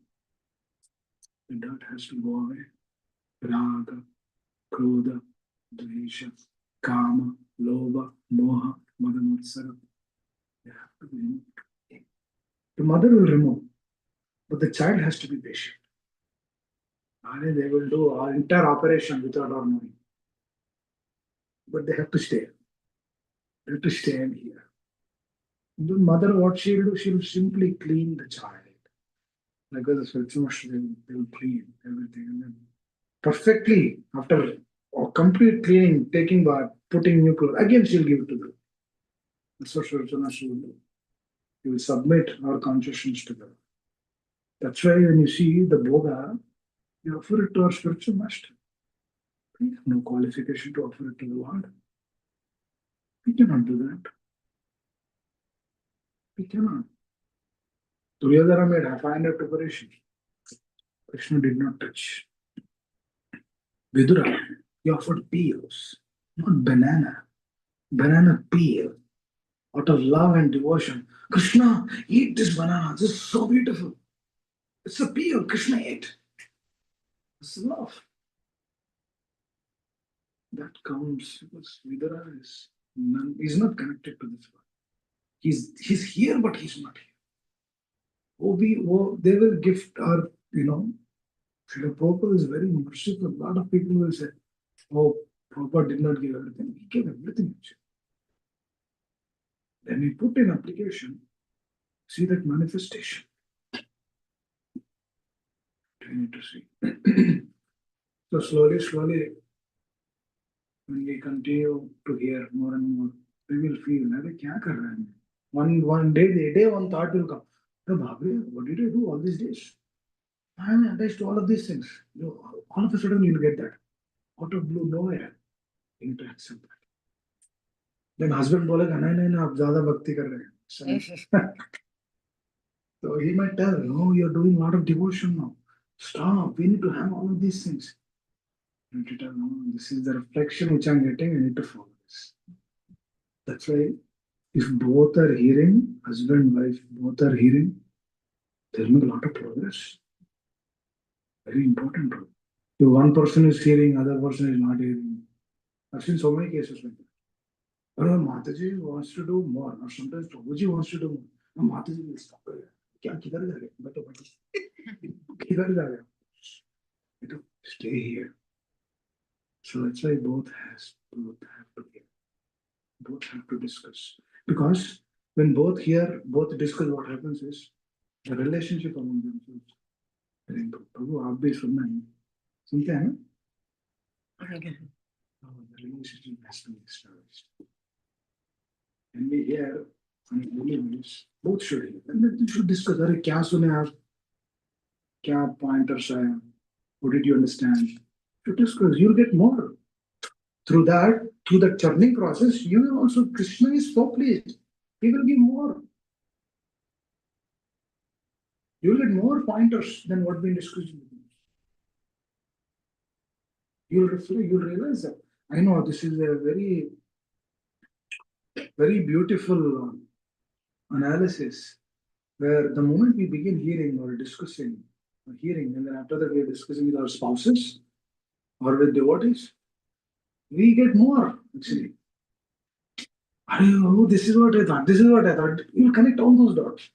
The dirt has to go away. Raga, Krodha, Dvesha, Kama, Lobha, Moha, Madamatsara. They have to be removed. The mother will remove, but the child has to be patient. And they will do our entire operation without our knowing. But they have to stay. They have to stay in here. The mother, what she will do, she will simply clean the child. Like the spiritual master, they will clean everything. And then perfectly, after complete cleaning, taking bath, putting new clothes, again she'll give it to them. That's what spiritual master will do. He will submit our consciousness to them. That's why when you see the Boga, you offer it to our spiritual master. We have no qualification to offer it to the Lord. We cannot do that. We cannot. Duryodhana made a final preparation. Krishna did not touch. Vidura, he offered peels, not banana. banana peel out of love and devotion. Krishna, eat this banana. This is so beautiful. It's a peel. Krishna ate. It's love. That counts because Vidura is not connected to this world. He's here, but he's not here. They will gift our, Srila Prabhupada is very merciful. A lot of people will say, oh, Prabhupada did not give everything. He gave everything. Then we put in application, see that manifestation. We need to see. So slowly, when we continue to hear more and more, we will feel, "Arey, kya kar raha hai?" One day, one thought will come. "Oh, Bhabri, what did I do all these days? I am attached to all of these things." All of a sudden, you'll get that. Out of blue, nowhere. You need to accept that. Then husband बोलेगा, नहीं नहीं आप ज़्यादा भक्ति कर रहे हैं. So he might tell, no, you're doing a lot of devotion now. Stop. We need to have all of these things. You need to tell, no, this is the reflection which I'm getting. I need to follow this. That's why if both are hearing, husband, wife, both are hearing, there'll be a lot of progress. Very important role. If one person is hearing, other person is not hearing. I've seen so many cases like that. But Mataji wants to do more, or sometimes Prabhuji wants to do more. No, Mataji will stop. क्या किधर जा रहे? बैठो किधर जा रहे? Stay here. So that's why both have to discuss. Because when both hear, both discuss, what happens is the relationship among themselves will improve. प्रभु आप भी सुनना है, सुनते हैं ना? The relationship has to be established. And we hear on a daily basis, both should hear. And then you should discuss, अरे क्या सुने आप? क्या pointers आया? What did you understand? You discuss, you'll get more. Through the churning process, you will also, Krishna is so pleased. He will give more. You will get more pointers than what we discussed. You'll reflect, you'll realize that. I know this is a very, very beautiful analysis where the moment we begin hearing or discussing, and then after that we are discussing with our spouses or with devotees, we get more actually. Oh, this is what I thought. This is what I thought. You connect all those dots.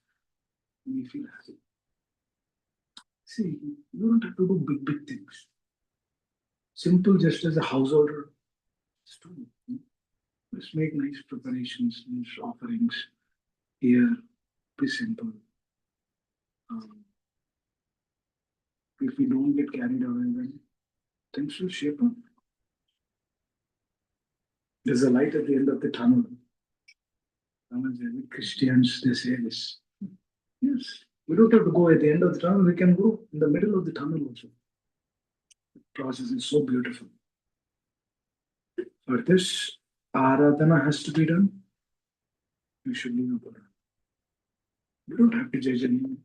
We feel happy. See, you don't have to do big things. Simple, just as a householder. Just make nice preparations, nice offerings. Here, be simple. If we don't get carried away, then things will shape up. There's a light at the end of the tunnel. Christians, they say this. Yes, we don't have to go at the end of the tunnel. We can go in the middle of the tunnel also. The process is so beautiful. For this, Aradhana has to be done. We should leave it alone. We don't have to judge anyone.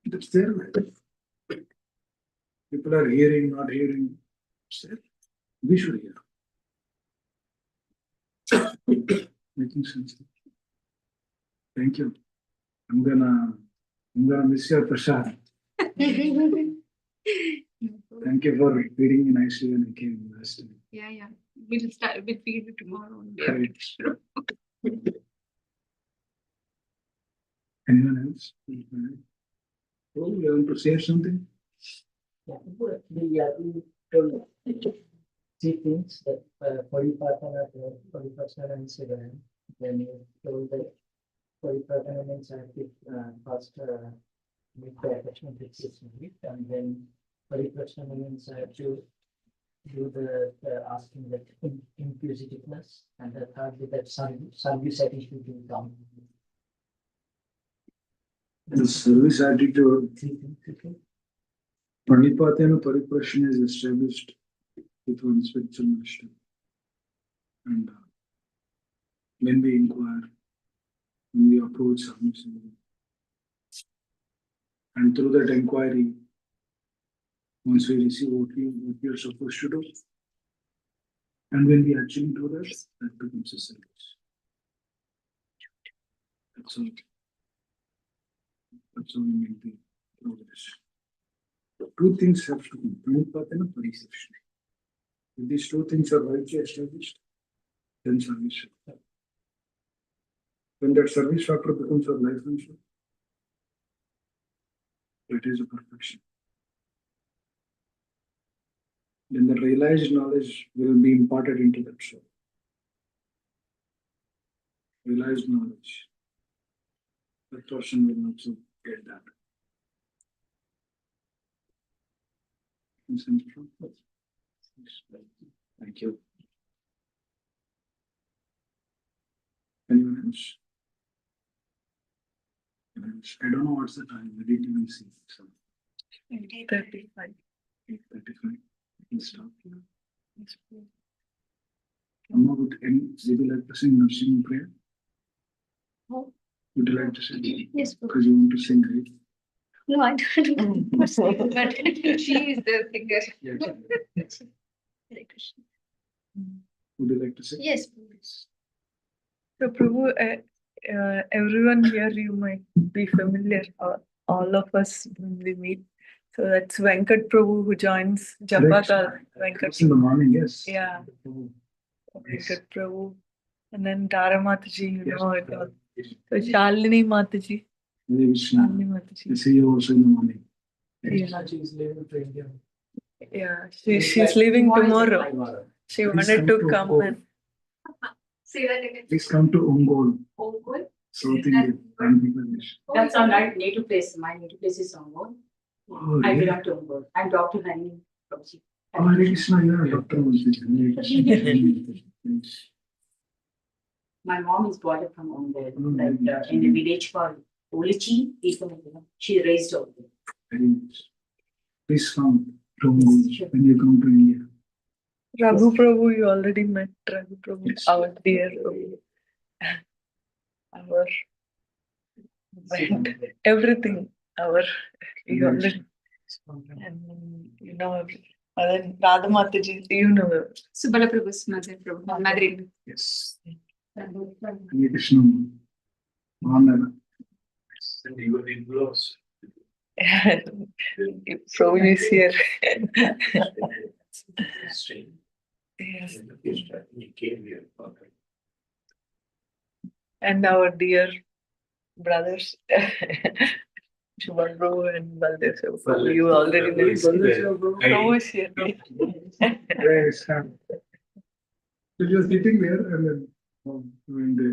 That's their life. People are hearing, not hearing. We should hear. Making sense. Thank you. I'm gonna miss your prasad. Thank you for feeding me nicely when I came last time. Yeah. We'll feed you tomorrow. Right. Anyone else? Oh, you want to say something? You told three things that Paripatana, Paripasana and Sivan. Then you told that Paripatana means I have to first make the attachment existing, and then Paripasana means I have to do the asking that inquisitiveness, and the third with that service attitude will come. The service attitude, Three things, okay? Pranipatena Pariprashna is established with one's spiritual master. And when we inquire, when we approach submission, and through that inquiry, once we receive what we are supposed to do, And when we actually do this, that becomes a service. That's all. That's how we make the progress. Two things have to be pranipata and perception. If these two things are rightly established, then service should happen. When that service factor becomes our life mission, it is a perfection. Then the realized knowledge will be imparted into that soul. Realized knowledge. That person will also get that. Thank you. Anyone else? I don't know what's the time. I didn't even see. So 35. 35. We can stop here. Amma, would you like to sing nursing prayer? Oh. Would you like to sing? Yes, Because you want to sing, right? no, I don't. But She is the singer. Yes. Hare Krishna. Would you like to sing? Yes. So, Prabhu, everyone here you might be familiar, all of us when we meet. So that's Venkat Prabhu who joins Japaka. It's in the morning, yes. Yeah. Oh, Venkat Prabhu. And then Tara Mataji, you yes. know it all. So Shalini Mataji. Hare Krishna. Shalini I Mataji. see you also in the morning. Yeah. She is leaving to India. Yeah. She's leaving tomorrow. She Please wanted come to to come Ongole. and Say that again. Please come to Ongole, Ongole? South India, Andhra Pradesh. That's our native place. My native place is Ongole. Oh, I really? belong to Ongole. I'm Dr. Hani Prabhuji. Oh, Hare Krishna, you are a doctor. Yes. My mom is brought up from Ongole, Mm. like in a village called Ulichi. She raised over there. Very nice. Please come to Ongole when you come to India. Raghu Prabhu, you already met Raghu Prabhu, Yes. our dear Prabhu. Our everything, our you already and you know and then Radha Mataji, you know her. Subala Prabhu's mother, Prabhu, mother-in-law. Yes. Hare Krishna. Vandana. And even in laws. Prabhu is here. Strange. Yes. He came here. Okay. And our dear brothers, Shubhan Prabhu and Baldev Prabhu, you already know. Prabhu is here. Yes. So you were sitting there and then doing the.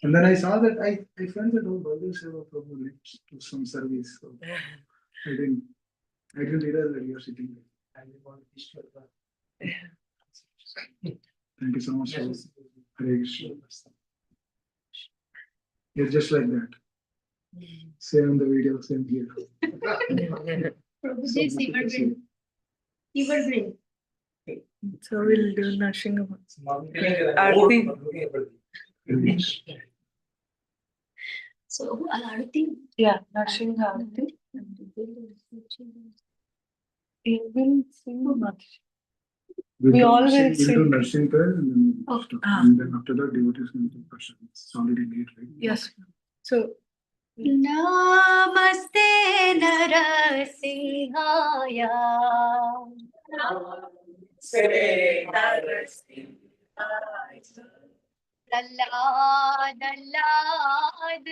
And then I saw that I felt that Baldev Seva probably to some service. So I didn't realize that you are sitting there. And we want to share that. Thank you so much. Hare Krishna. You're just like that. Same in the video, same here. Prabhuji, Evergreen. Evergreen. So we'll do Nashing. So, Arati. Yeah, Nashing Aarti. He will sing much. We always do sing. nursing prayer and then Okay. stop. And then after that, devotees can do person. It's already late, right? Yes. So Namaste Narasingaya. Lallad Lallad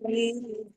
Dhaine.